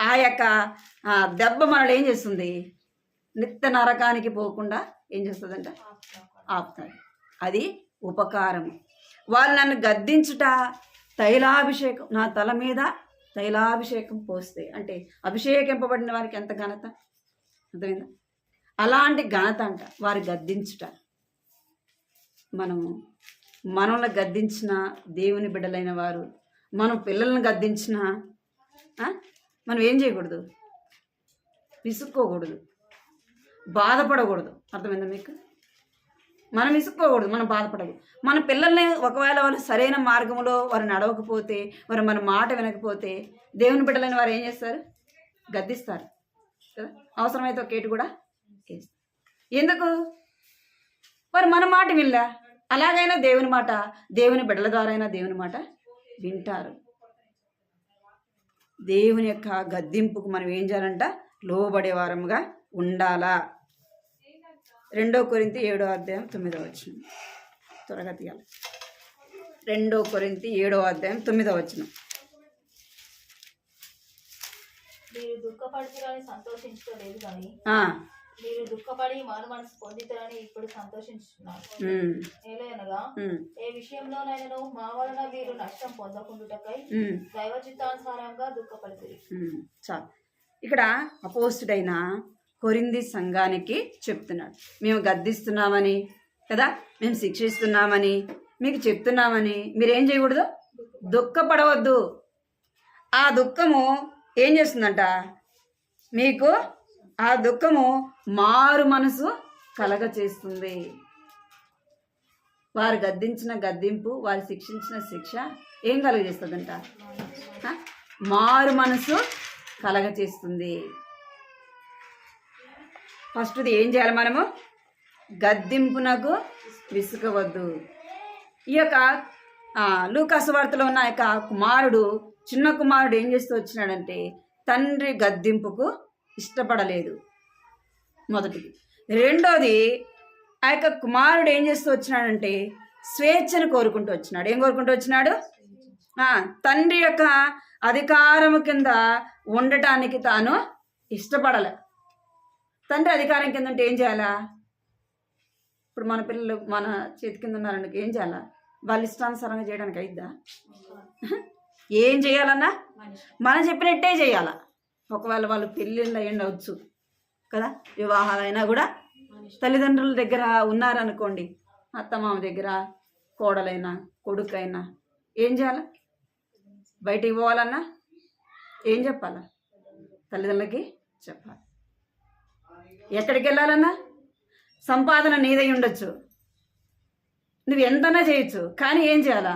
ఆ యొక్క దెబ్బ మనల్ని ఏం చేస్తుంది? నిత్య నరకానికి పోకుండా ఏం చేస్తుందంట? ఆపుతాడు. అది ఉపకారం. వాళ్ళు నన్ను గద్దించుట తైలాభిషేకం, నా తల మీద తైలాభిషేకం పోస్తే అంటే అభిషేకింపబడిన వారికి ఎంత ఘనత, అర్థమైందా? అలాంటి ఘనత అంట వారు గద్దించుట. మనల్ని గద్దించిన దేవుని బిడ్డలైన వారు, మనం పిల్లల్ని గద్దించిన మనం ఏం చేయకూడదు? విసుక్కోకూడదు, బాధపడకూడదు. అర్థమైందా మీకు? మనం విసుక్కోకూడదు, మనం బాధపడకూడదు. మన పిల్లల్ని ఒకవేళ వాళ్ళు సరైన మార్గంలో వారు నడవకపోతే, వారు మన మాట వినకపోతే దేవుని బిడ్డలైన వారు ఏం చేస్తారు? గద్దిస్తారు కదా. అవసరమైతే ఒక కేటు కూడా వేస్తారు. ఎందుకు? వారు మన మాట వినలే. అలాగైనా దేవుని మాట, దేవుని బిడ్డల ద్వారా అయినా దేవుని మాట వింటారు. దేవుని యొక్క గద్దింపుకు మనం ఏం చేయాలంట? లోబడే వారముగా ఉండాలా. 2 కొరింథీ 7:9. త్వరగా తీయాలి. 2 కొరింథీ 7:9. మీరు దుఃఖపడుతురని సంతోషించలేదు కానీ మీరు దుఃఖపడి మారు మనసు పొందితురని ఇప్పుడు సంతోషించుతున్నారు. ఏలయనగా ఏ విషయంలోనైనా మా వలన మీరు నష్టం పొందకుండుటకై దైవ చిత్తానుసారంగా దుఃఖపడుతుంది. చాలు. ఇక్కడ అపోస్తుడైన కొరింథీ సంఘానికి చెప్తున్నాడు, మేము గద్దిస్తున్నామని కదా, మేము శిక్షిస్తున్నామని మీకు చెప్తున్నామని మీరేం చేయకూడదు? దుఃఖపడవద్దు. ఆ దుఃఖము ఏం చేస్తుందంట? మీకు ఆ దుఃఖము మారు మనసు కలగ చేస్తుంది. వారు గద్దించిన గద్దింపు, వారు శిక్షించిన శిక్ష ఏం కలగజేస్తుందంట? మారు మనసు కలగ చేస్తుంది. ఫస్ట్ది ఏం చేయాలి? మనము గద్దింపునకు విసుకవద్దు. ఈ యొక్క లూకాసు వార్తలో ఉన్న యొక్క కుమారుడు, చిన్న కుమారుడు ఏం చేస్తూ వచ్చినాడంటే తండ్రి గద్దింపుకు ఇష్టపడలేదు. మొదటిది. రెండోది, ఆ యొక్క కుమారుడు ఏం చేస్తూ వచ్చినాడంటే స్వేచ్ఛను కోరుకుంటూ వచ్చినాడు. ఏం కోరుకుంటూ వచ్చినాడు? తండ్రి యొక్క అధికారము కింద ఉండటానికి తాను ఇష్టపడలే. తండ్రి అధికారం కింద ఉంటే ఏం చేయాలా? ఇప్పుడు మన పిల్లలు మన చేతి కింద ఉన్నారనుకో ఏం చేయాలా? వాళ్ళు ఇష్టానుసారంగా చేయడానికి అయిద్దా? ఏం చేయాలన్నా మనం చెప్పినట్టే చేయాలా. ఒకవేళ వాళ్ళు పెళ్ళిళ్ళు అయ్యిండవచ్చు కదా, వివాహాలైనా కూడా తల్లిదండ్రుల దగ్గర ఉన్నారనుకోండి, అత్తమామ దగ్గర, కోడలైనా కొడుకైనా ఏం చేయాలా? బయటికి పోవాలన్నా ఏం చెప్పాలా? తల్లిదండ్రులకి చెప్పాలి. ఎక్కడికి వెళ్ళాలన్నా సంపాదన నీదై ఉండొచ్చు, నువ్వు ఎంతనా చేయొచ్చు, కానీ ఏం చేయాలా?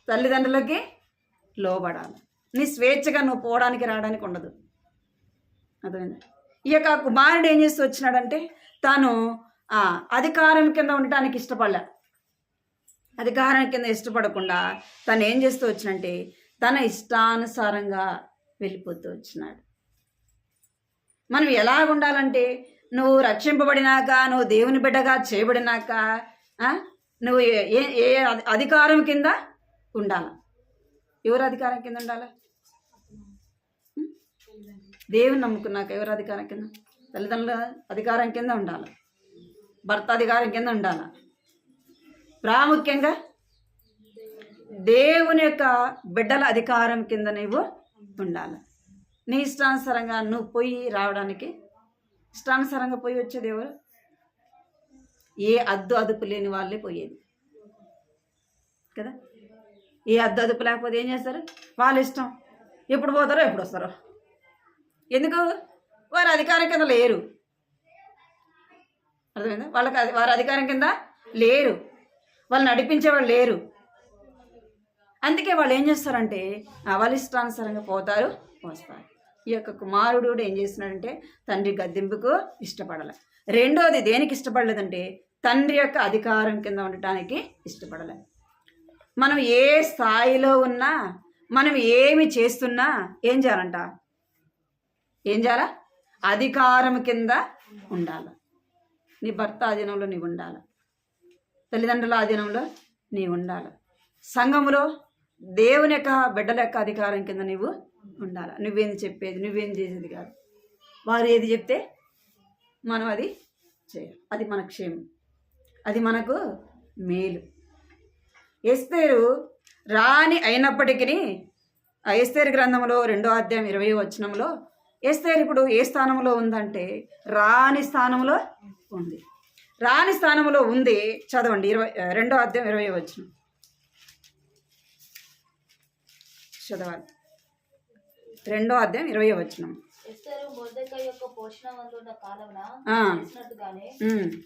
తల్లిదండ్రులకి లోబడాలి. నీ స్వేచ్ఛగా నువ్వు పోవడానికి రావడానికి ఉండదు. అర్థమైందా? ఈ యొక్క కుమారుడు ఏం చేస్తూ వచ్చినాడంటే తాను అధికారం కింద ఉండటానికి ఇష్టపడలే. అధికారం కింద ఇష్టపడకుండా తను ఏం చేస్తూ వచ్చినంటే తన ఇష్టానుసారంగా వెళ్ళిపోతూ వచ్చినాడు. మనం ఎలాగ ఉండాలంటే, నువ్వు రక్షింపబడినాక, నువ్వు దేవుని బిడ్డగా చేయబడినాక నువ్వు ఏ అధికారం కింద ఉండాలి? ఎవరు అధికారం కింద ఉండాలి? దేవుని నమ్ముకున్నాక ఎవరు అధికారం కింద? తల్లిదండ్రుల అధికారం కింద ఉండాలి, భర్త అధికారం కింద ఉండాలి. ప్రాముఖ్యంగా దేవుని యొక్క బిడ్డల అధికారం కింద నువ్వు ఉండాలి. నీ ఇష్టానుసారంగా నువ్వు పోయి రావడానికి, ఇష్టానుసారంగా పోయి వచ్చేది ఎవరు? ఏ అదుపు లేని వాళ్ళే పోయేది కదా. ఏ అదుపు లేకపోతే ఏం చేస్తారు? వాళ్ళ ఇష్టం, ఎప్పుడు పోతారో ఎప్పుడు వస్తారో. ఎందుకు? వారు అధికారం కింద లేరు. అర్థమైందా? వారు అధికారం కింద లేరు, వాళ్ళు నడిపించేవాళ్ళు లేరు. అందుకే వాళ్ళు ఏం చేస్తారంటే వాళ్ళ ఇష్టానుసారంగా పోతారు, వస్తారు. ఈ యొక్క కుమారుడు ఏం చేస్తున్నాడంటే తండ్రి గద్దింపుకు ఇష్టపడలే. రెండోది దేనికి ఇష్టపడలేదంటే తండ్రి యొక్క అధికారం కింద ఉండటానికి ఇష్టపడలే. మనం ఏ స్థాయిలో ఉన్నా, మనం ఏమి చేస్తున్నా ఏం చేయాలంట? ఏం చేయాలా? అధికారం కింద ఉండాలి. నీ భర్త ఆధీనంలో నీవు ఉండాలి, తల్లిదండ్రుల ఆధీనంలో నీవు ఉండాలి, సంఘములో దేవుని యొక్క బిడ్డల యొక్క అధికారం కింద నీవు ఉండాలి. నువ్వేం చెప్పేది, నువ్వేం చేసేది కాదు. వారు ఏది చెప్తే మనం అది చేయాలి. అది మన క్షేమం, అది మనకు మేలు. ఎస్తేరు రాణి అయినప్పటికీ ఎస్తేరు గ్రంథంలో 2వ అధ్యాయం 20వ వచనంలో ఎస్తేరు ఇప్పుడు ఏ స్థానంలో ఉందంటే రాణి స్థానంలో ఉంది. రాణి స్థానంలో ఉంది. చదవండి 2వ అధ్యాయం 20వ వచనం చదవాలి. 2వ అధ్యాయం 20వ వచనం. ఎస్తేరు మొర్దెకై యొక్క పోషణ వందున్న కాలమున చేసినట్టుగానే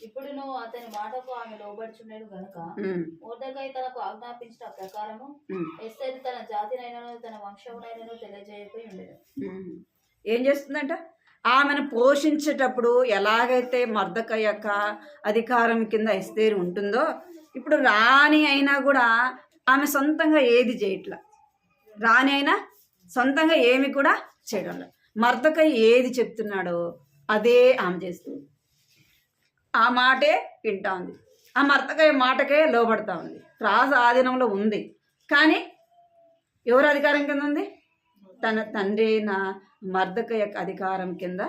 ఇప్పుడు అతని మాటకు ఆమె లోబడుచున్నాడు గనుక మొర్దెకై తనకు ఆజ్ఞాపించిన ప్రకారము ఎస్తేరు తన జాతినైనను తన వంశమునైనను తెలియజేయకపోయి ఉండేది. ఏం చేస్తుందంట? ఆమెను పోషించేటప్పుడు ఎలాగైతే మొర్దెకై యొక్క అధికారం కింద ఎస్తేరు ఉంటుందో, ఇప్పుడు రాణి అయినా కూడా ఆమె సొంతంగా ఏది చేయట్లా. రాణి అయినా సొంతంగా ఏమి కూడా చేయడం లేదు. మొర్దెకై ఏది చెప్తున్నాడో అదే ఆమె చేస్తుంది. ఆ మాటే వింటా ఉంది, ఆ మొర్దెకై మాటకే లోబడతా ఉంది. రాజు ఆధీనంలో ఉంది, కానీ ఎవరు అధికారం కింద ఉంది? తన తండ్రి అయిన మొర్దెకై యొక్క అధికారం కింద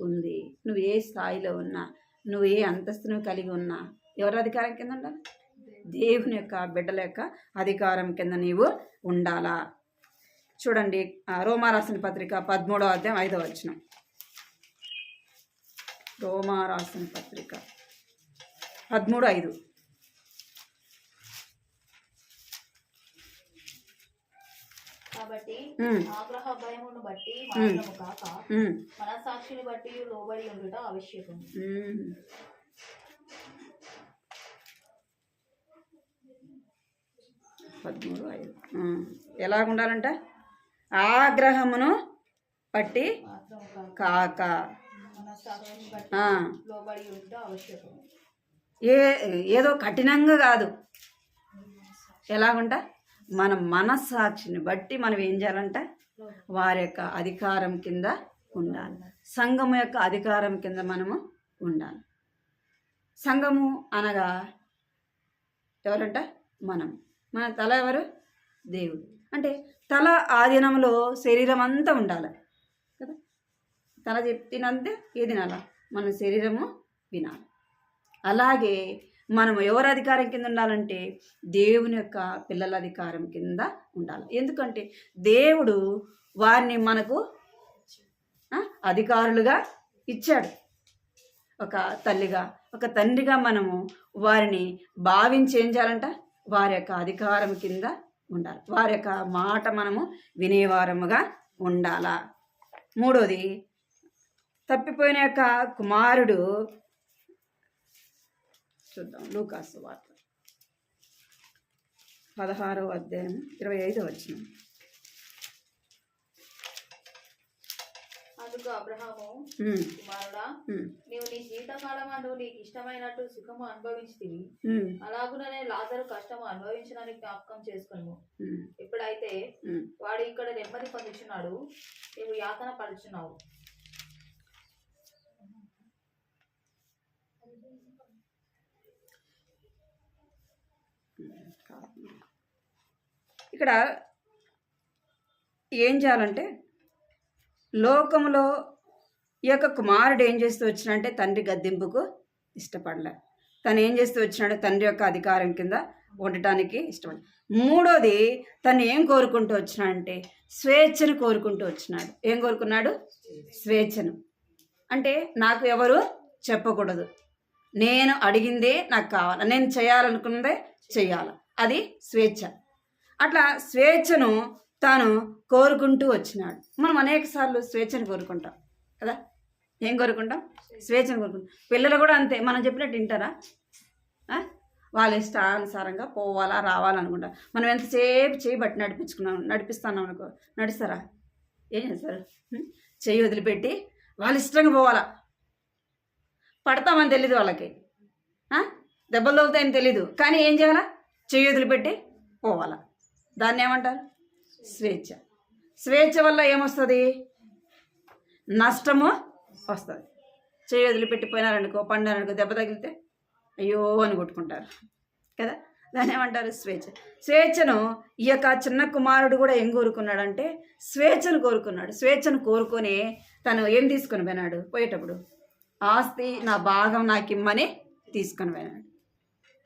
ఉంది. నువ్వు ఏ స్థాయిలో ఉన్నా, నువ్వు ఏ అంతస్తును కలిగి ఉన్నా ఎవరి అధికారం కింద ఉండాలి? దేవుని యొక్క బిడ్డల యొక్క అధికారం కింద నీవు ఉండాలా. చూడండి, రోమా రాసిన పత్రిక 13వ అధ్యాయం 5వ వచనం. రోమా రాసిన పత్రిక 13:5. కాబట్టి ఆగ్రహ భయమును బట్టి మాత్రము కాక మనసాక్షిని బట్టి లోబడి ఉండుట ఆవశ్యకం. 13:5 ఎలాగుండాలంట? ఆగ్రహమును బట్టి కాక ఏదో కఠినంగా కాదు. ఎలాగుంట? మన మనస్సాక్షిని బట్టి మనం ఏం చేయాలంట? వారి యొక్క అధికారం కింద ఉండాలి. సంఘము యొక్క అధికారం కింద మనము ఉండాలి. సంఘము అనగా ఎవరంట? మనం. మన తల ఎవరు? దేవుడు. అంటే తల ఆధీనంలో శరీరం అంతా ఉండాలి కదా. తల చెప్పినంతే ఏది వినాలా? మన శరీరము వినాలి. అలాగే మనము ఎవరి అధికారం కింద ఉండాలంటే దేవుని యొక్క పిల్లల అధికారం కింద ఉండాలి. ఎందుకంటే దేవుడు వారిని మనకు అధికారులుగా ఇచ్చాడు. ఒక తల్లిగా, ఒక తండ్రిగా మనము వారిని భావించి ఏం చేయాలంట? వారి యొక్క అధికారం కింద ఉండాలి. వారి యొక్క మాట మనము వినేవారముగా ఉండాలా. మూడోది, తప్పిపోయిన యొక్క కుమారుడు. చూద్దాం, లూకాసు వార్త 16వ అధ్యాయం 25వ వచనం. అందుకు అబ్రహాము, కుమారుడా, నీవు నీ జీవితకాలం నీకు ఇష్టమైనట్టు సుఖము అనుభవించితివి, అలాగుననే లాజరు కష్టము అనుభవించడానికి జ్ఞాపకం చేసుకును. ఇప్పుడైతే వాడు ఇక్కడ నెమ్మది పొందుచున్నాడు, నీవు యాతన పడుచున్నావు. ఇక్కడ ఏం చేయాలంటే, లోకంలో ఈ యొక్క కుమారుడు ఏం చేస్తూ వచ్చినాడంటే తండ్రి గద్దింపుకు ఇష్టపడలే. తను ఏం చేస్తూ వచ్చినాడు? తండ్రి యొక్క అధికారం కింద ఉండటానికి ఇష్టపడ. మూడోది, తను ఏం కోరుకుంటూ వచ్చినాడంటే స్వేచ్ఛను కోరుకుంటూ వచ్చినాడు. ఏం కోరుకున్నాడు? స్వేచ్ఛను. అంటే నాకు ఎవరు చెప్పకూడదు, నేను అడిగిందే నాకు కావాలి, నేను చేయాలనుకున్నదే చేయాలి, అది స్వేచ్ఛ. అట్లా స్వేచ్ఛను తాను కోరుకుంటూ వచ్చినాడు. మనం అనేక సార్లు స్వేచ్ఛను కోరుకుంటాం కదా. ఏం కోరుకుంటాం? స్వేచ్ఛను కోరుకుంటాం. పిల్లలు కూడా అంతే, మనం చెప్పినట్టు వింటారా? వాళ్ళ ఇష్టానుసారంగా పోవాలా రావాలనుకుంటా. మనం ఎంతసేపు చేయి బట్టి నడిపిస్తున్నాం అనుకో, నడుస్తారా? ఏం చేస్తారు? చెయ్యి వదిలిపెట్టి వాళ్ళ ఇష్టంగా పోవాలా. పడతామని తెలీదు వాళ్ళకి, దెబ్బలు తగ్గుతాయని తెలీదు, కానీ ఏం చేయాలా? చెయ్యి వదిలిపెట్టి పోవాలా. దాన్ని ఏమంటారు? స్వేచ్ఛ. స్వేచ్ఛ వల్ల ఏమొస్తుంది? నష్టము వస్తుంది. చెయ్యి వదిలిపెట్టి పోయినారనుకో, పండారనుకో, దెబ్బ తగిలితే అయ్యో అని కొట్టుకుంటారు కదా. దాన్ని ఏమంటారు? స్వేచ్ఛ. స్వేచ్ఛను ఈ యొక్క చిన్న కుమారుడు కూడా ఏం కోరుకున్నాడంటే స్వేచ్ఛను కోరుకున్నాడు. స్వేచ్ఛను కోరుకొని తను ఏం తీసుకొని పోయినాడు? పోయేటప్పుడు ఆస్తి నా భాగం నాకు ఇమ్మని తీసుకొని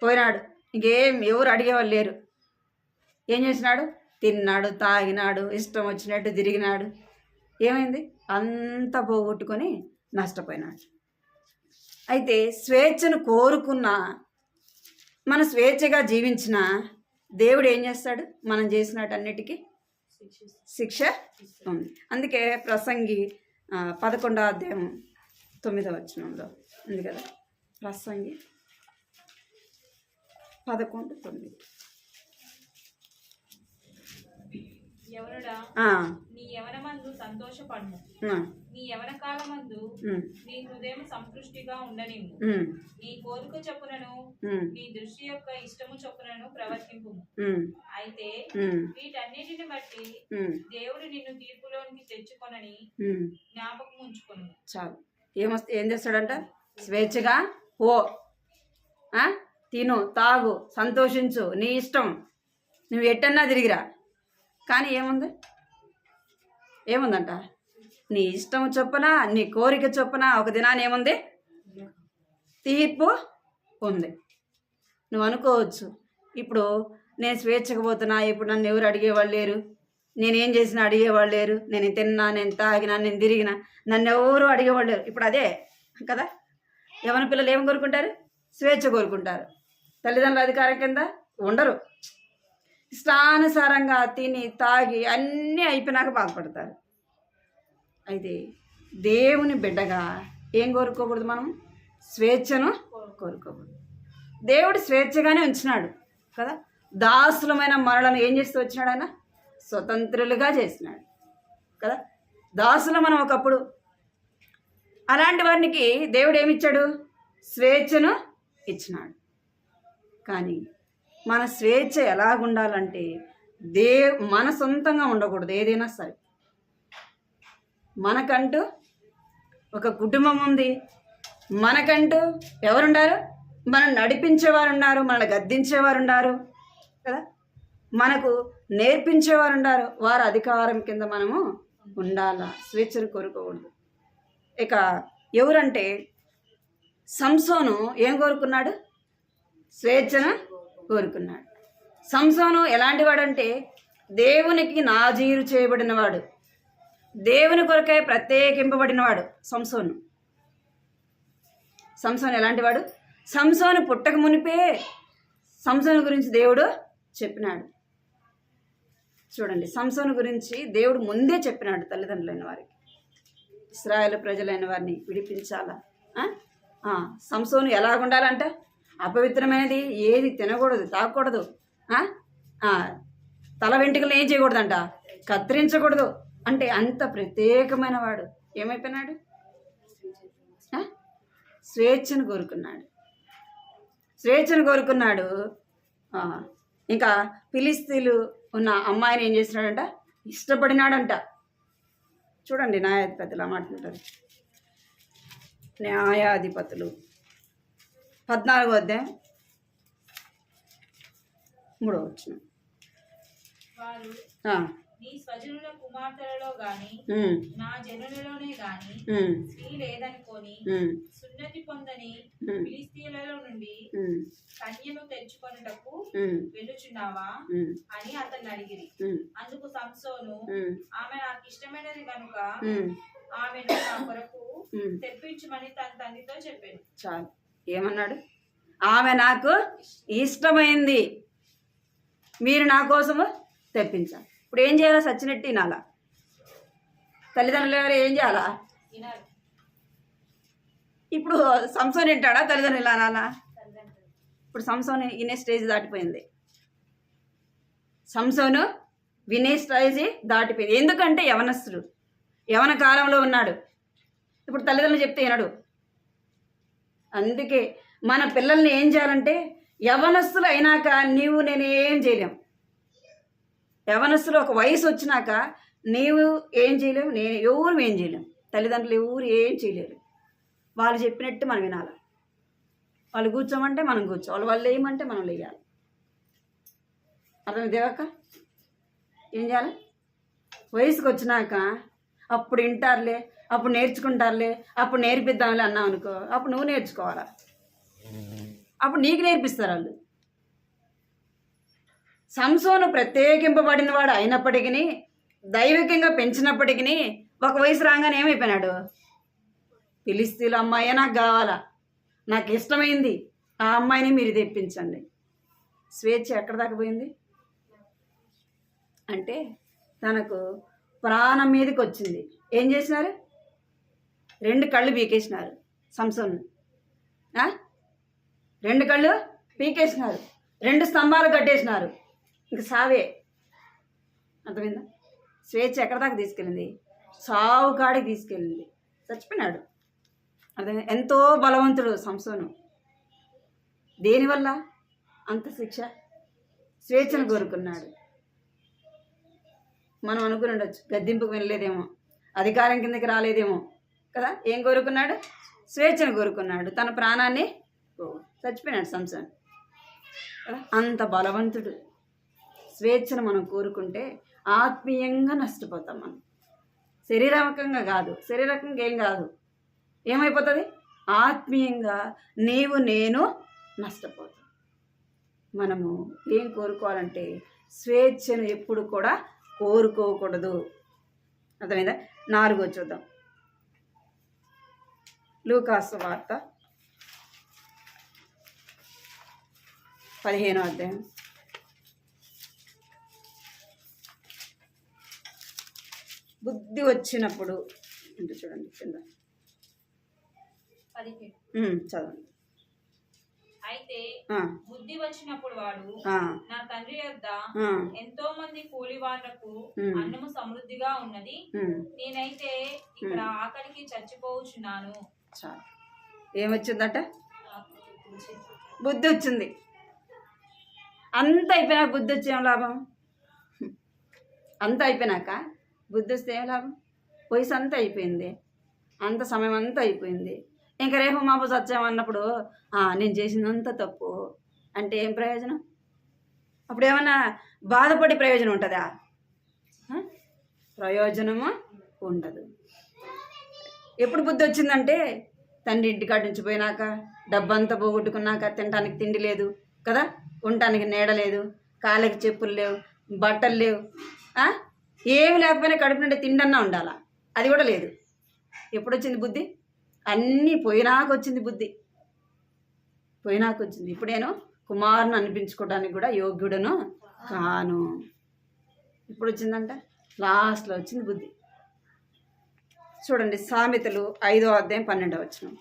పోయినాడు. ఇంకేం ఎవరు అడిగేవాళ్ళు లేరు. ఏం చేసినాడు? తిన్నాడు, తాగినాడు, ఇష్టం వచ్చినట్టు తిరిగినాడు. ఏమైంది? అంతా పోగొట్టుకొని నష్టపోయినాడు. అయితే స్వేచ్ఛను కోరుకున్న, మన స్వేచ్ఛగా జీవించిన దేవుడు ఏం చేస్తాడు? మనం చేసినటన్నిటికీ శిక్ష ఉంది. అందుకే ప్రసంగి 11వ అధ్యాయం 9వ వచనంలో ఉంది కదా. ప్రసంగి 11:9. యవనుడా, నీ యవనమందు సంతోషపడుము, నీ యవన కాలమందు నీ హృదయం సంతృష్టిగా ఉండనివ్వు, నీ కోరిక చొప్పునను నీ దృష్టి యొక్క ఇష్టము చొప్పునను ప్రవర్తింపుము. అయితే వీటన్నిటిని బట్టి దేవుడు నిన్ను తీర్పులోనికి తెచ్చుకొనని జ్ఞాపకం ఉంచుకొను. చాలు. ఏం చేస్తాడంట? స్వేచ్ఛగా పో, తిను, తాగు, సంతోషించు, నీ ఇష్టం, నువ్వు ఎట్టన్నా తిరిగిరా. కానీ ఏముందంట? నీ ఇష్టం చొప్పున, నీ కోరిక చొప్పున ఒక దినాన్ని ఏముంది? తీర్పు ఉంది. నువ్వు అనుకోవచ్చు, ఇప్పుడు నేను స్వేచ్ఛగా పోతున్నా, ఇప్పుడు నన్ను ఎవరు అడిగేవాళ్ళు లేరు, నేనేం చేసినా అడిగేవాళ్ళు లేరు, నేను తిన్నా, నేను తాగినా, నేను తిరిగినా, నన్ను ఎవరు అడిగేవాళ్ళు లేరు. ఇప్పుడు అదే కదా. యవ్వన పిల్లలు ఏం కోరుకుంటారు? స్వేచ్ఛ కోరుకుంటారు. తల్లిదండ్రుల అధికారం కింద ఉండరు. ఇష్టానుసారంగా తిని తాగి అన్నీ అయిపోయినాక బాధపడతారు. అయితే దేవుని బిడ్డగా ఏం కోరుకోకూడదు? మనం స్వేచ్ఛను కోరుకోకూడదు. దేవుడు స్వేచ్ఛగానే ఉంచినాడు కదా. దాసులమైన మనలను ఏం చేస్తూ వచ్చినాడు? ఆయన స్వతంత్రులుగా చేసినాడు కదా. దాసులు మనం ఒకప్పుడు. అలాంటి వారికి దేవుడు ఏమిచ్చాడు? స్వేచ్ఛను ఇచ్చినాడు. కానీ మన స్వేచ్ఛ ఎలాగుండాలంటే మన సొంతంగా ఉండకూడదు. ఏదైనా సరే మనకంటూ ఒక కుటుంబం ఉంది, మనకంటూ ఎవరున్నారు? మనం నడిపించేవారు ఉన్నారు, మనల్ని గద్దించేవారు ఉన్నారు కదా, మనకు నేర్పించేవారు ఉన్నారు. వారి అధికారం కింద మనము ఉండాలా. స్వేచ్ఛను కోరుకోకూడదు. ఇక ఎవరంటే సంసోను ఏం కోరుకున్నాడు? స్వేచ్ఛను కోరుకున్నాడు. సంసోను ఎలాంటి వాడంటే దేవునికి నాజీరు చేయబడినవాడు, దేవుని కొరకై ప్రత్యేకింపబడినవాడు సంసోను. సంసోను ఎలాంటి వాడు? సంసోను పుట్టక మునిపే సంసోను గురించి దేవుడు చెప్పినాడు. చూడండి, సంసోను గురించి దేవుడు ముందే చెప్పినాడు. తల్లిదండ్రులైన వారికి, ఇశ్రాయేలు ప్రజలైన వారిని విడిపించాలా. సంసోను ఎలాగుండాలంట? అపవిత్రమైనది ఏది తినకూడదు, తాగకూడదు, తల వెంట్రుకలు ఏం చేయకూడదంట, కత్తిరించకూడదు. అంటే అంత ప్రత్యేకమైన వాడు ఏమైపోయినాడు? స్వేచ్ఛను కోరుకున్నాడు. స్వేచ్ఛను కోరుకున్నాడు. ఇంకా ఫిలిస్తీన్లు ఉన్న అమ్మాయిని ఏం చేసినాడంట? ఇష్టపడినాడంట. చూడండి, న్యాయాధిపతులు ఆ మాట ఉంటారు. న్యాయాధిపతులు 14వ అధ్యాయం 3వ వచనం. నీ స్వజనుల కుమార్తెలలో గాని నా జనులలోనే గాని స్త్రీ లేదనుకొని సున్నతి పొందని ఫిలిస్తీయులలో నుండి కన్యను తెచ్చుకొనుటకు వెళ్ళుచున్నావా అని అతన్ని అడిగిరి. అందుకు సంసోను, ఆమె నాకు ఇష్టమైనది కనుక ఆమెను నా కొరకు తెప్పించమని తన తండ్రితో చెప్పాను. చాలు. ఏమన్నాడు? ఆమె నాకు ఇష్టమైంది, మీరు నా కోసము తెప్పించాలి. ఇప్పుడు ఏం చేయాలా? సచ్చినట్టు వినాలా? తల్లిదండ్రులు ఎవరు ఏం చేయాలా? ఇప్పుడు సంసోన్ వింటాడా తల్లిదండ్రులు ఇలా అనాలా? ఇప్పుడు సంసోన్ వినే స్టేజ్ దాటిపోయింది. సంసోను వినే స్టేజ్ దాటిపోయింది. ఎందుకంటే యవనస్తుడు, యవన కాలంలో ఉన్నాడు. ఇప్పుడు తల్లిదండ్రులు చెప్తే వినడు. అందుకే మన పిల్లల్ని ఏం చేయాలంటే, యవనస్తులు అయినాక నేనేం చేయలేం. యవనస్తులు ఒక వయసు వచ్చినాక నీవు ఏం చేయలేవు, ఎవరు ఏం చేయలేం. తల్లిదండ్రులు ఎవరు ఏం చేయలేరు. వాళ్ళు చెప్పినట్టు మనం వినాలి. వాళ్ళు కూర్చోమంటే మనం కూర్చోవాలి, వాళ్ళు లేయమంటే మనం లేయాలి. అర్థం దేవక్క? ఏం చేయాలి? వయసుకు వచ్చినాక అప్పుడు వింటారులే, అప్పుడు నేర్చుకుంటారులే, అప్పుడు నేర్పిద్దాంలే అన్నావు అనుకో, అప్పుడు నువ్వు నేర్చుకోవాలా. అప్పుడు నీకు నేర్పిస్తారు వాళ్ళు. సంసోను ప్రత్యేకింపబడిన వాడు అయినప్పటికీ, దైవికంగా పెంచినప్పటికీ ఒక వయసు రాగానే ఏమైపోయినాడు? ఫిలిస్తీన్ల అమ్మాయే నాకు కావాలా, నాకు ఇష్టమైంది ఆ అమ్మాయిని మీరు తెప్పించండి. స్వేచ్ఛ ఎక్కడ దాకా పోయింది అంటే తనకు ప్రాణం మీదకి వచ్చింది. ఏం చేసినారు? 2 కళ్ళు పీకేసినారు సంసోన్. 2 కళ్ళు పీకేసినారు, 2 స్తంభాలు కట్టేసినారు. ఇంక సావే. అర్థమైందా? స్వేచ్ఛ ఎక్కడ దాకా తీసుకెళ్ళింది? సావు కాడికి తీసుకెళ్ళింది. చచ్చిపోయినాడు. అర్థమైంది? ఎంతో బలవంతుడు సంసోను. దేనివల్ల అంత శిక్ష? స్వేచ్ఛను కోరుకున్నాడు. మనం అనుకుని ఉండొచ్చు, గద్దింపుకు వెళ్ళలేదేమో, అధికారం కిందకి రాలేదేమో కదా. ఏం కోరుకున్నాడు? స్వేచ్ఛను కోరుకున్నాడు. తన ప్రాణాన్ని చచ్చిపోయినాడు సంసోన్ కదా. అంత బలవంతుడు. స్వేచ్ఛను మనం కోరుకుంటే ఆత్మీయంగా నష్టపోతాం మనం. శరీరకంగా కాదు, శరీరకంగా ఏం కాదు. ఏమైపోతుంది? ఆత్మీయంగా నేను నష్టపోతాం. మనము ఏం కోరుకోవాలంటే స్వేచ్ఛను ఎప్పుడు కూడా కోరుకోకూడదు. అర్థమైందా? 4 చూద్దాం. లూకాసు వార్త 15వ అధ్యాయం. బుద్ధి వచ్చినప్పుడు అంటే చూడండి కింద 17. చదవండి. అయితే బుద్ధి వచ్చినప్పుడు వాడు నా తండ్రి యొద్ద ఎంతో మంది కూలివాళ్లకు అన్నము సమృద్ధిగా ఉన్నది, నేనైతే ఇక్కడ ఆకలికి చచ్చిపోవచ్చున్నాను. ఏమొచ్చిందట? బుద్ధి వచ్చింది. అంత అయిపోయినాక బుద్ధి వచ్చి ఏం లాభం? అంత అయిపోయినాక బుద్ధి వస్తే ఏం లాభం? వయసు అంతా అయిపోయింది, అంత సమయం అంతా అయిపోయింది. ఇంకా రేపు మాపు సత్యమన్నప్పుడు నేను చేసిందంత తప్పు అంటే ఏం ప్రయోజనం? అప్పుడు ఏమన్నా బాధపడి ప్రయోజనం ఉంటుందా? ప్రయోజనము ఉండదు. ఎప్పుడు బుద్ధి వచ్చిందంటే తండ్రి ఇంటికాడి నుంచి పోయినాక, డబ్బంతా పోగొట్టుకున్నాక, తినడానికి తిండి లేదు కదా, ఉండటానికి నీడ లేదు, కాళ్ళకి చెప్పులు లేవు, బట్టలు లేవు, ఏమి లేకపోయినా కడుపు నుండి తిండన్నా ఉండాలా, అది కూడా లేదు. ఎప్పుడు వచ్చింది బుద్ధి? అన్నీ పోయినాక వచ్చింది బుద్ధి, పోయినాక వచ్చింది. ఇప్పుడు నేను కుమారుని అనిపించుకోవడానికి కూడా యోగ్యుడను కాను. ఇప్పుడు వచ్చిందంట, లాస్ట్లో వచ్చింది బుద్ధి. చూడండి సామెతలు 5వ అధ్యాయం 12వ వచనం.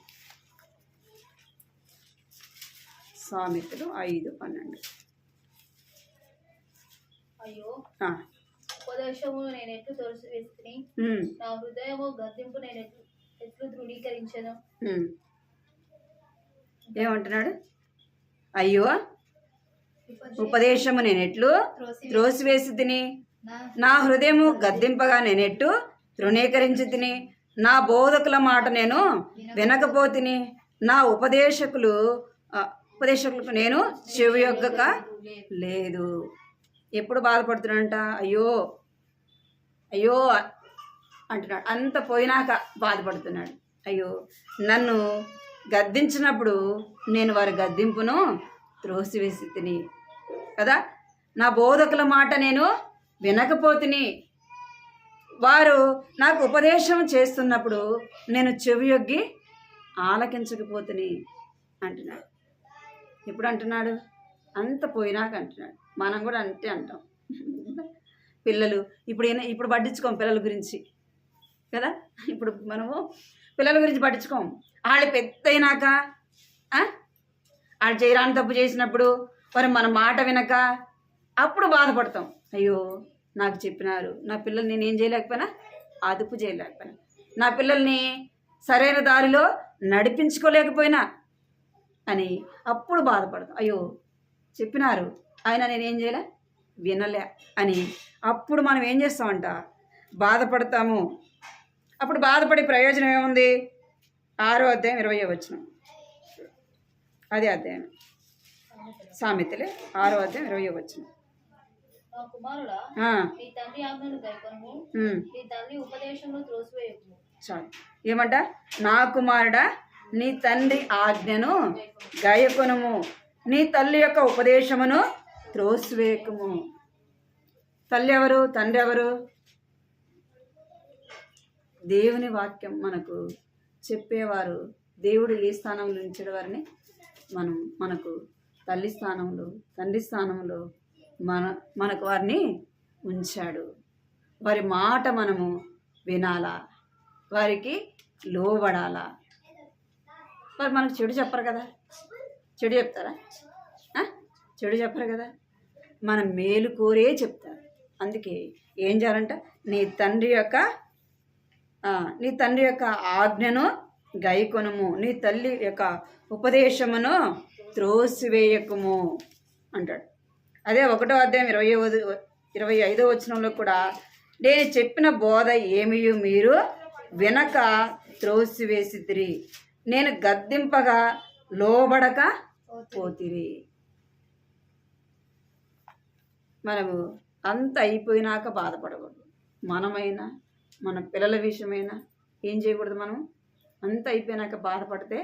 సామెతలు 5:12. అయ్యో ఉపదేశము నేను ఎట్లు తోసివేస్తుని, నా హృదయము గద్దింపు నేను ఎట్లు ధృవీకరించను. ఏమంటున్నాడు? అయ్యో ఉపదేశము నేనెట్లు త్రోసివేసి తిని, నా హృదయము గద్దింపగా నేనెట్టు తృణీకరించి తిని, నా బోధకుల మాట నేను వినకపోతిని, నా ఉపదేశకులకు నేను చెవియొగ్గక లేదు. ఎప్పుడు బాధపడుతున్నాడంట? అయ్యో అయ్యో అంటున్నాడు. అంత పోయినాక బాధపడుతున్నాడు. అయ్యో నన్ను గద్దించినప్పుడు నేను వారి గద్దింపును త్రోసివేసి తిని కదా, నా బోధకుల మాట నేను వినకపోతిని, వారు నాకు ఉపదేశం చేస్తున్నప్పుడు నేను చెవియొగ్గి ఆలకించకపోతిని అంటున్నాడు. ఎప్పుడు అంటున్నాడు? అంత పోయినాక అంటున్నాడు. మనం కూడా అంతే అంటాం. పిల్లలు ఇప్పుడు పట్టించుకోం పిల్లల గురించి కదా. ఇప్పుడు మనము పిల్లల గురించి పట్టించుకోం. వాళ్ళు పెద్ద అయినాక వాళ్ళు చేయరాని తప్పు చేసినప్పుడు మరి మన మాట వినక అప్పుడు బాధపడతాం. అయ్యో నాకు చెప్పినారు, నా పిల్లల్ని నేనేం చేయలేకపోయినా, అదుపు చేయలేకపోయినా, నా పిల్లల్ని సరైన దారిలో నడిపించుకోలేకపోయినా అని అప్పుడు బాధపడతాం. అయ్యో చెప్పినారు ఆయన నేనేం చేయలే, వినలే అని అప్పుడు మనం ఏం చేస్తామంట, బాధపడతాము. అప్పుడు బాధపడే ప్రయోజనం ఏముంది? 6వ అధ్యాయం 20వ వచనం, అదే అధ్యాయం సామెతలే 6వ అధ్యాయం 20వ వచనం. నా కుమారుడా, నీ తండ్రి ఆజ్ఞను గైకొనుము, నీ తల్లి ఉపదేశమును త్రోసివేయకుము. చాలు. ఏమంట? నా కుమారుడా, నీ తండ్రి ఆజ్ఞను గైకొనుము, నీ తల్లి యొక్క ఉపదేశమును త్రోసివేయకుము. తల్లి ఎవరు? తండ్రి ఎవరు? దేవుని వాక్యం మనకు చెప్పేవారు. దేవుడు ఏ స్థానంలో ఉంచిన వారిని మనకు తల్లి స్థానంలో, తండ్రి స్థానంలో మనకు వారిని ఉంచాడు. వారి మాట మనము వినాలా, వారికి లోబడాలా. వారు మనకు చెడు చెప్పరు కదా, చెడు చెప్తారా? చెడు చెప్పరు కదా, మన మేలు కోరే చెప్తారు. అందుకే ఏం చేయాలంట, నీ తండ్రి యొక్క ఆజ్ఞను గైకొనుము, నీ తల్లి యొక్క ఉపదేశమును త్రోసివేయకుము అంటాడు. అదే 1వ అధ్యాయం 25వ వచనంలో కూడా, నేను చెప్పిన బోధ ఏమియు మీరు వినక త్రోసివేసితిరి, నేను గద్దింపగా లోబడక పోతిరి. మనము అంత అయిపోయినాక బాధపడకూడదు. మనమైనా మన పిల్లల విషయమైనా ఏం చేయకూడదు. మనం అంత అయిపోయినాక బాధపడితే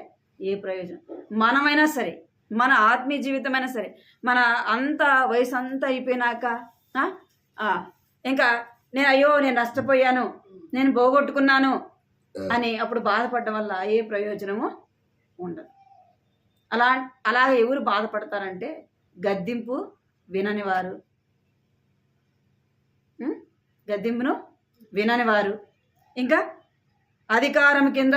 ఏ ప్రయోజనం? మనమైనా సరే, మన ఆత్మీయ జీవితమైనా సరే, మన అంత వయసు అంతా అయిపోయినాక ఇంకా నేను నష్టపోయాను, నేను పోగొట్టుకున్నాను అని అప్పుడు బాధపడడం వల్ల ఏ ప్రయోజనము ఉండదు. అలాగే ఎవరు బాధపడతారంటే గద్దింపు విననివారు, గద్దింపును విననివారు, ఇంకా అధికారం కింద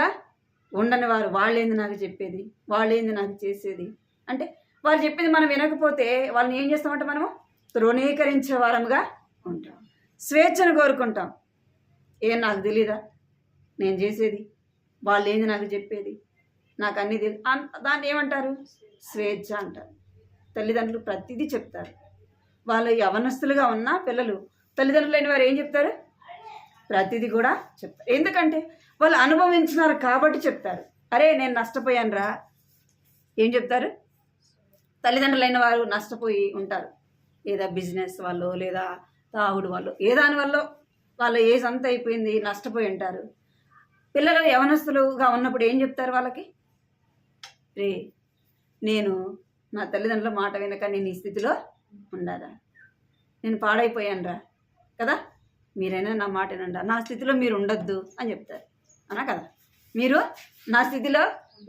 ఉండని వారు. వాళ్ళేంది నాకు చెప్పేది, వాళ్ళేంది నాకు చేసేది అంటే, వాళ్ళు చెప్పింది మనం వినకపోతే వాళ్ళని ఏం చేస్తామంటే మనము తృణీకరించే వారముగా ఉంటాం. స్వేచ్ఛను కోరుకుంటాం. ఏం నాకు తెలీదా నేను చేసేది, వాళ్ళు ఏంది నాకు చెప్పేది, నాకు అన్నీ తెలియదు, దాన్ని ఏమంటారు? స్వేచ్ఛ అంటారు. తల్లిదండ్రులు ప్రతిదీ చెప్తారు. వాళ్ళు యవనస్తులుగా ఉన్న పిల్లలు తల్లిదండ్రులు లేని వారు ఏం చెప్తారు? ప్రతిదీ కూడా చెప్తారు. ఎందుకంటే వాళ్ళు అనుభవించినారు కాబట్టి చెప్తారు. అరే నేను నష్టపోయాను రా, ఏం చెప్తారు? తల్లిదండ్రులైన వారు నష్టపోయి ఉంటారు. లేదా బిజినెస్ వాళ్ళు, లేదా తాగుడు వాళ్ళు, ఏ దాని వల్ల వాళ్ళ ఏజ్ అంతా అయిపోయింది, నష్టపోయి ఉంటారు. పిల్లలు యవనస్తులుగా ఉన్నప్పుడు ఏం చెప్తారు వాళ్ళకి? రే నేను నా తల్లిదండ్రుల మాట వినక నేను ఈ స్థితిలో ఉండాలా, నేను పాడైపోయాను రా కదా, మీరైనా నా మాట వినండి, నా స్థితిలో మీరు ఉండొద్దు అని చెప్తారు. అనా కదా, మీరు నా స్థితిలో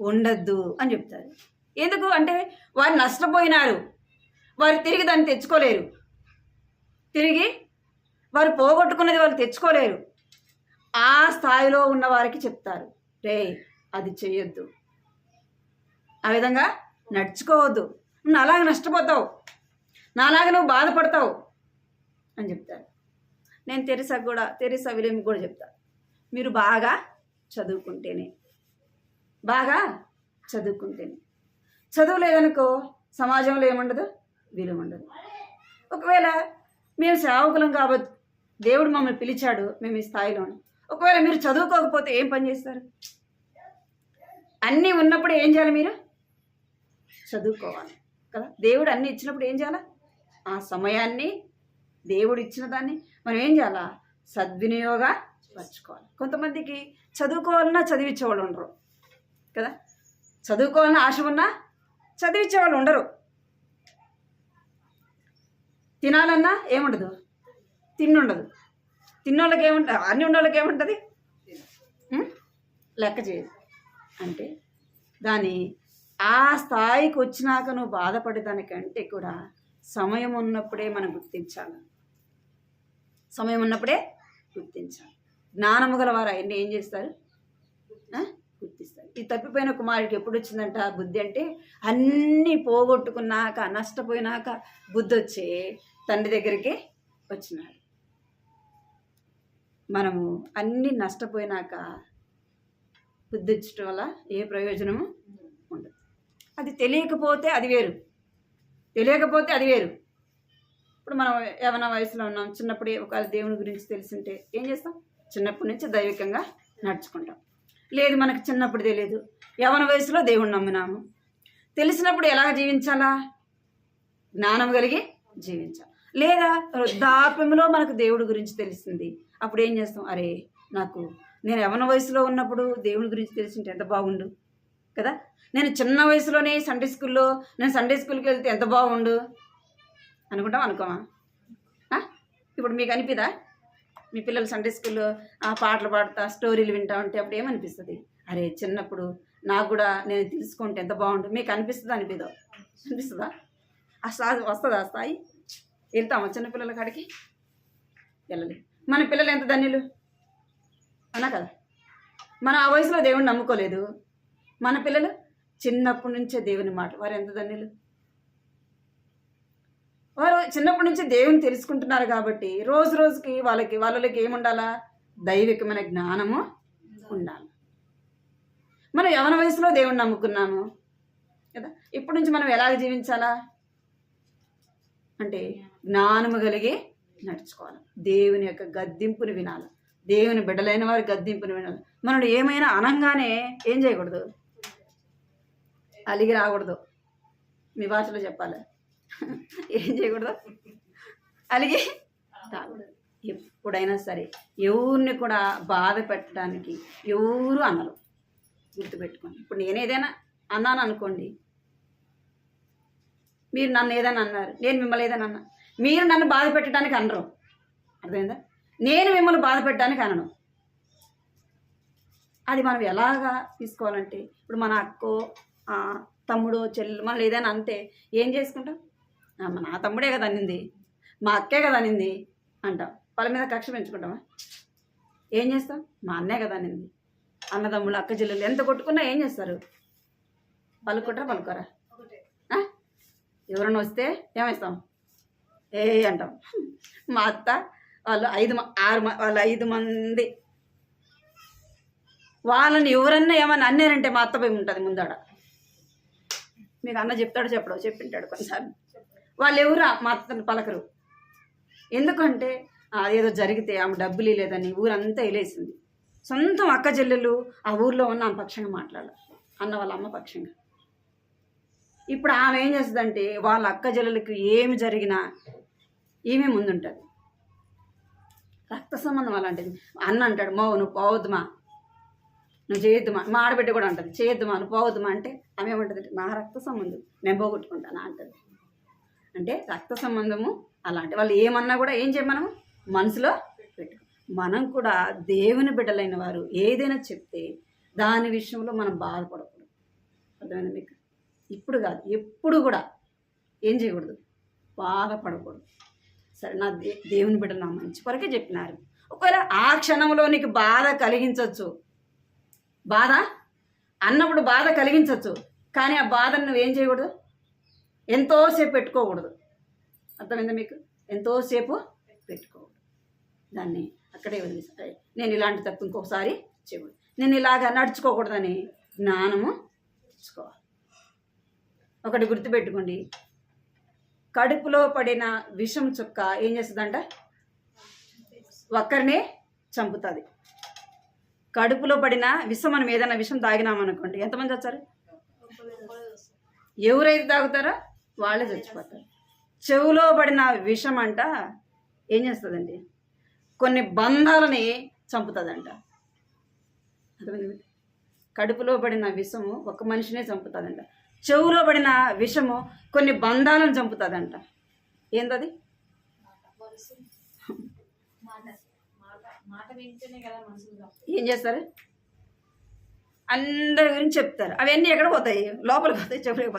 ఉండొద్దు అని చెప్తారు. ఎందుకు అంటే వారు నష్టపోయినారు, వారు తిరిగి దాన్ని తెచ్చుకోలేరు, తిరిగి వారు పోగొట్టుకున్నది వాళ్ళు తెచ్చుకోలేరు. ఆ స్థాయిలో ఉన్న వారికి చెప్తారు, రే అది చెయ్యొద్దు, ఆ విధంగా నడుచుకోవద్దు, నువ్వు అలాగే నష్టపోతావు, నాలాగా నువ్వు బాధపడతావు అని చెప్తారు. నేను తెరిసా విలియం కూడా చెప్తా, మీరు బాగా చదువుకుంటేనే, చదువు లేదనుకో సమాజంలో ఏముండదు, విలువ ఉండదు. ఒకవేళ మేము సేవకులం కాబట్టి దేవుడు మమ్మల్ని పిలిచాడు, మేము ఈ స్థాయిలో ఉన్నాం. ఒకవేళ మీరు చదువుకోకపోతే ఏం పని చేస్తారు? అన్నీ ఉన్నప్పుడు ఏం చేయాలి? మీరు చదువుకోవాలి కదా. దేవుడు అన్నీ ఇచ్చినప్పుడు ఏం చేయాలి? ఆ సమయాన్ని దేవుడు ఇచ్చిన దాన్ని మనం ఏం చేయాలా? సద్వినియోగపరచుకోవాలి. కొంతమందికి చదువుకోవాలన్నా చదివించేవాళ్ళు ఉండరు కదా, చదువుకోవాలన్నా ఆశ ఉన్నా చదివించేవాళ్ళు ఉండరు. తినాలన్నా ఏముండదు, తిన్నుండదు. తిన్నోళ్ళకి ఏముంటుంది, అన్ని ఉన్నోళ్ళకి ఏముంటుంది, లెక్క చేయదు. అంటే దాని ఆ స్థాయికి వచ్చినాక నువ్వు బాధపడేదానికంటే కూడా సమయం ఉన్నప్పుడే మనం గుర్తించాలి. సమయం ఉన్నప్పుడే గుర్తించాలి. జ్ఞానము గల వారు అవన్నీ ఏం చేస్తారు? గుర్తిస్తాడు. ఈ తప్పిపోయిన కుమారుడికి ఎప్పుడు వచ్చిందంట బుద్ధి అంటే, అన్నీ పోగొట్టుకున్నాక నష్టపోయినాక బుద్ధి వచ్చి తండ్రి దగ్గరికి వచ్చినాడు. మనము అన్నీ నష్టపోయినాక బుద్ధి వచ్చటం వల్ల ఏ ప్రయోజనము ఉండదు. అది తెలియకపోతే అది వేరు, తెలియకపోతే అది వేరు. ఇప్పుడు మనం యవ్వన వయసులో ఉన్నాం, చిన్నప్పుడే ఒకవేళ దేవుని గురించి తెలిసింటే ఏం చేస్తాం? చిన్నప్పటి నుంచి దైవికంగా నడుచుకుంటాం. లేదు మనకు చిన్నప్పుడు తెలియదు, యవ్వన వయసులో దేవుణ్ణి నమ్మినాము, తెలిసినప్పుడు ఎలా జీవించాలా? జ్ఞానం కలిగి జీవించాలి. లేదా వృద్ధాప్యంలో మనకు దేవుడి గురించి తెలిసింది, అప్పుడు ఏం చేస్తాం? అరే నేను యవ్వన వయసులో ఉన్నప్పుడు దేవుని గురించి తెలిసింటే ఎంత బాగుండు కదా, నేను చిన్న వయసులోనే సండే స్కూల్కి వెళ్తే ఎంత బాగుండు అనుకుంటాం. అనుకోమా? ఇప్పుడు మీకు అనిపిదా? మీ పిల్లలు సండే స్కూల్లో పాటలు పాడుతా స్టోరీలు వింటా ఉంటే అప్పుడు ఏమనిపిస్తుంది? అరే చిన్నప్పుడు నాకు కూడా నేను తెలుసుకుంటే ఎంత బాగుండు. మీకు అనిపిస్తుందా? అనిపిస్తుందా? వస్తుందా ఆ స్థాయి? వెళ్తామా చిన్నపిల్లల కాడికి? వెళ్ళలే. మన పిల్లలు ఎంత ధన్యులు అన్నా కదా. మనం ఆ వయసులో దేవుణ్ణి నమ్ముకోలేదు, మన పిల్లలు చిన్నప్పటి నుంచే దేవుని మాట, వారు ఎంత ధన్యులు. వారు చిన్నప్పటి నుంచి దేవుని తెలుసుకుంటున్నారు కాబట్టి రోజు రోజుకి వాళ్ళకి ఏముండాలా? దైవికమైన జ్ఞానము ఉండాలి. మనం యవ్వన వయసులో దేవుణ్ణి నమ్ముకున్నాము కదా, ఇప్పటి నుంచి మనం ఎలాగ జీవించాలా అంటే జ్ఞానము కలిగి నడుచుకోవాలి. దేవుని యొక్క గద్దింపుని వినాలి, దేవుని బిడ్డలైన వారి గద్దింపుని వినాలి. మనం ఏమైనా అనంగానే ఏం చేయకూడదు? అలిగి రాకూడదు. మీ భాషలో చెప్పాలి, ఏం చేయకూడదు? అలిగి రాకూడదు. ఎప్పుడైనా సరే ఎవరిని కూడా బాధ పెట్టడానికి ఎవరు అనరు, గుర్తుపెట్టుకోండి. ఇప్పుడు నేను ఏదైనా అన్నాను అనుకోండి, మీరు నన్ను ఏదైనా అన్నారు, నేను మిమ్మల్ని ఏదైనా అన్నా, మీరు నన్ను బాధ పెట్టడానికి అనరు. అర్థమైందా? నేను మిమ్మల్ని బాధ పెట్టడానికి అనను. అది మనం ఎలాగా తీసుకోవాలంటే, ఇప్పుడు మన అక్కో తమ్ముడు చెల్లెలు మనం ఏదైనా అంతే ఏం చేసుకుంటాం? నా తమ్ముడే కదా అనింది, మా అక్కే కదా అనింది అంటాం. వాళ్ళ మీద కక్ష పెంచుకుంటామా? ఏం చేస్తాం? మా అన్నే కదా అనింది. అన్నదమ్ములు అక్క చెల్లెలు ఎంత కొట్టుకున్నా ఏం చేస్తారు? పలుకోరా? ఎవరైనా వస్తే ఏమేస్తాం? అంటాం. మా అత్త వాళ్ళు 5 మంది, వాళ్ళని ఎవరన్నా ఏమన్నా అన్నారంటే మా అత్త పోయి ఉంటుంది ముందాడ. మీకు అన్న చెప్తాడో చెప్పడో చెప్పింటాడు కొన్నిసార్లు. వాళ్ళు ఎవరా మా అత్తని పలకరు. ఎందుకంటే ఏదో జరిగితే ఆమె డబ్బులు లేదని ఊరంతా వెళ్ళేసింది. సొంతం అక్క చెల్లెలు ఆ ఊర్లో ఉన్న ఆమె పక్షంగా మాట్లాడాలి, అన్న వాళ్ళ అమ్మ పక్షంగా. ఇప్పుడు ఆమె ఏం చేస్తుందంటే వాళ్ళ అక్క చెల్లెలకు ఏమి జరిగినా ఈమె ముందుంటుంది. రక్త సంబంధం అలాంటిది. అన్న అంటాడు, నువ్వు పోవద్దుమా, నువ్వు చేయొద్దుమా. మా ఆడబిడ్డ కూడా అంటుంది, చేయొద్దుమా, నువ్వు పోవద్దుమా అంటే ఆమె ఏమంటుంది? నా రక్త సంబంధం, నేను పోగొట్టుకుంటానా అంటుంది. అంటే రక్త సంబంధము అలాంటి వాళ్ళు ఏమన్నా కూడా ఏం చేయ మనము మనసులో పెట్టుకో. మనం కూడా దేవుని బిడ్డలైన వారు ఏదైనా చెప్తే దాని విషయంలో మనం బాధపడకూడదు. అర్థమైంది మీకు? ఇప్పుడు కాదు, ఎప్పుడు కూడా ఏం చేయకూడదు? బాధపడకూడదు. సరే, నా దేవుని బిడ్డలు నా మంచి కొరకే చెప్పినారు. ఒకవేళ ఆ క్షణంలో నీకు బాధ కలిగించవచ్చు, బాధ అన్నప్పుడు బాధ కలిగించవచ్చు, కానీ ఆ బాధను నువ్వేం చేయకూడదు? ఎంతోసేపు పెట్టుకోకూడదు. అర్థమైందా మీకు? ఎంతోసేపు పెట్టుకోకూడదు. దాన్ని అక్కడే వదిలేసారు. నేను ఇలాంటి తప్పు ఇంకొకసారి చేయకూడదు, నేను ఇలాగ నడుచుకోకూడదని జ్ఞానము తెచ్చుకోవాలి. ఒకటి గుర్తుపెట్టుకోండి, కడుపులో పడిన విషం చుక్క ఏం చేస్తుందంట? ఒక్కరినే చంపుతుంది. కడుపులో పడిన విషం, మనం ఏదైనా విషం తాగినామనుకోండి, ఎంతమంది వచ్చారు? ఎవరైతే తాగుతారో వాళ్ళే చచ్చిపోతారు. చెవులో పడిన విషం అంట ఏం చేస్తుందండి? కొన్ని బంధాలని చంపుతుందంట. అర్థమైంది? కడుపులో పడిన విషము ఒక మనిషినే చంపుతుందంట. చెవులో పడిన విషము కొన్ని బంధాలను చంపుతుందంట. ఏంటది? ఏం చేస్తారు? అందరి గురించి చెప్తారు. అవన్నీ ఎక్కడ పోతాయి? లోపలికి పోతాయి, చెవులోకి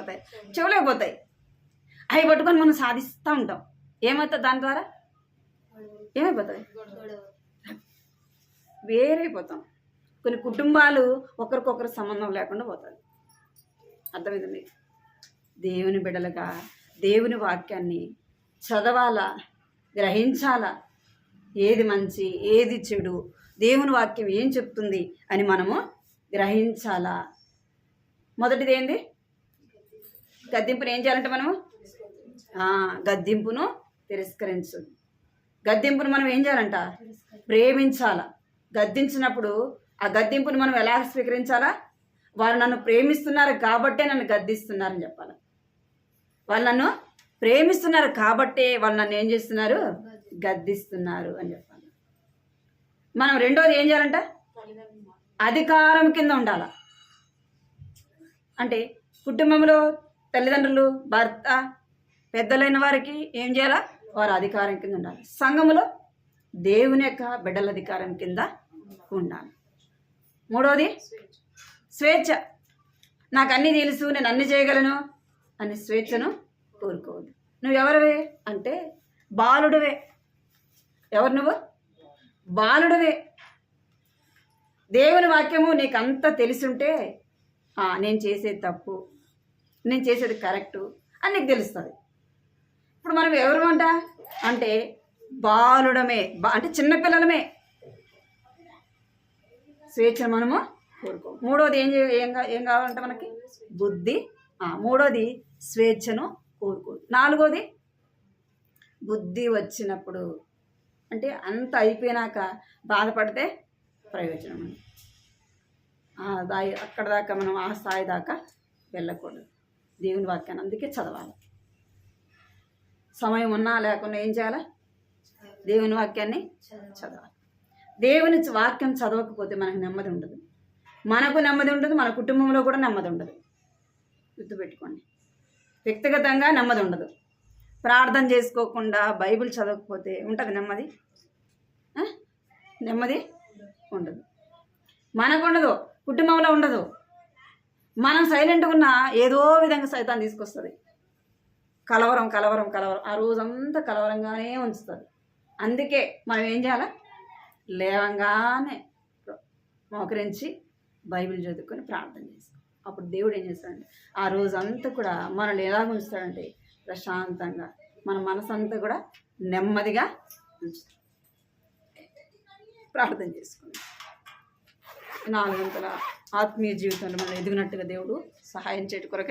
పోతాయి. అవి పట్టుకొని మనం సాధిస్తూ ఉంటాం. ఏమవుతుంది దాని ద్వారా? ఏమైపోతుంది? వేరైపోతాం. కొన్ని కుటుంబాలు ఒకరికొకరు సంబంధం లేకుండా పోతుంది. అర్థమైంది మీకు? దేవుని బిడ్డలుగా దేవుని వాక్యాన్ని చదవాలా, గ్రహించాలా, ఏది మంచి ఏది చెడు, దేవుని వాక్యం ఏం చెప్తుంది అని మనము గ్రహించాలా. మొదటిది ఏంది? గద్దింపును ఏం చేయాలంటే మనము గద్దింపును తిరస్కరించు. గద్దింపును మనం ఏం చేయాలంట? ప్రేమించాలా. గద్దించినప్పుడు ఆ గద్దింపును మనం ఎలా స్వీకరించాలా? వారు నన్ను ప్రేమిస్తున్నారు కాబట్టే నన్ను గద్దిస్తున్నారని చెప్పాలి. వాళ్ళు నన్ను ప్రేమిస్తున్నారు కాబట్టే వాళ్ళు నన్ను ఏం చేస్తున్నారు? గద్దిస్తున్నారు అని చెప్పాలి. మనం రెండోది ఏం చేయాలంట? అధికారం కింద ఉండాల. అంటే కుటుంబంలో తల్లిదండ్రులు, భర్త, పెద్దలైన వారికి ఏం చేయాలా? వారు అధికారం కింద ఉండాలి. సంఘములో దేవుని యొక్క బిడ్డల అధికారం కింద ఉండాలి. మూడోది స్వేచ్ఛ. నాకు అన్నీ తెలుసు, నేను అన్ని చేయగలను అని స్వేచ్ఛను కోరుకోవద్దు. నువ్వెవరివే అంటే బాలుడివే. ఎవరు నువ్వు? బాలుడివే. దేవుని వాక్యము నీకు అంతా తెలిసుంటే నేను చేసేది తప్పు, నేను చేసేది కరెక్టు అని నీకు తెలుస్తుంది. ఇప్పుడు మనం ఎవరు అంటే బాలుడమే, అంటే చిన్నపిల్లలమే. స్వేచ్ఛను మనము కోరుకో. మూడోది ఏం కావాలంటే మనకి బుద్ధి. మూడోది స్వేచ్ఛను కోరుకోదు. నాలుగోది బుద్ధి వచ్చినప్పుడు, అంటే అంత అయిపోయినాక బాధపడితే ప్రయోజనం. అక్కడ దాకా మనం ఆ స్థాయి దాకా వెళ్ళకూడదు. దేవుని వాక్యాన్ని అందుకే చదవాలి. సమయం ఉన్నా లేకున్నా ఏం చేయాలి? దేవుని వాక్యాన్ని చదవాలి. దేవుని వాక్యం చదవకపోతే మనకు నెమ్మది ఉండదు. మనకు నెమ్మది ఉండదు, మన కుటుంబంలో కూడా నెమ్మది ఉండదు. గుర్తుపెట్టుకోండి. వ్యక్తిగతంగా నెమ్మది ఉండదు. ప్రార్థన చేసుకోకుండా బైబిల్ చదవకపోతే ఉంటుంది నెమ్మది? నెమ్మది ఉండదు. మనకు ఉండదు, కుటుంబంలో ఉండదు. మనం సైలెంట్గా ఉన్నా ఏదో విధంగా సైతాన్ని తీసుకొస్తుంది. కలవరం కలవరం కలవరం, ఆ రోజంతా కలవరంగానే ఉంచుతుంది. అందుకే మనం ఏం చేయాలి? లేవంగానే మోకరించి బైబిల్ చదువుకొని ప్రార్థన చేస్తాం. అప్పుడు దేవుడు ఏం చేస్తాడంటే ఆ రోజంతా కూడా మనల్ని ఎలాగ ఉంచుతాడంటే ప్రశాంతంగా, మన మనసంతా కూడా నెమ్మదిగా ఉంచుతాం. ప్రార్థన చేసుకుని 4 గంటల ఆత్మీయ జీవితంలో మనం ఎదిగినట్టుగా దేవుడు సహాయం చేయడం కొరకే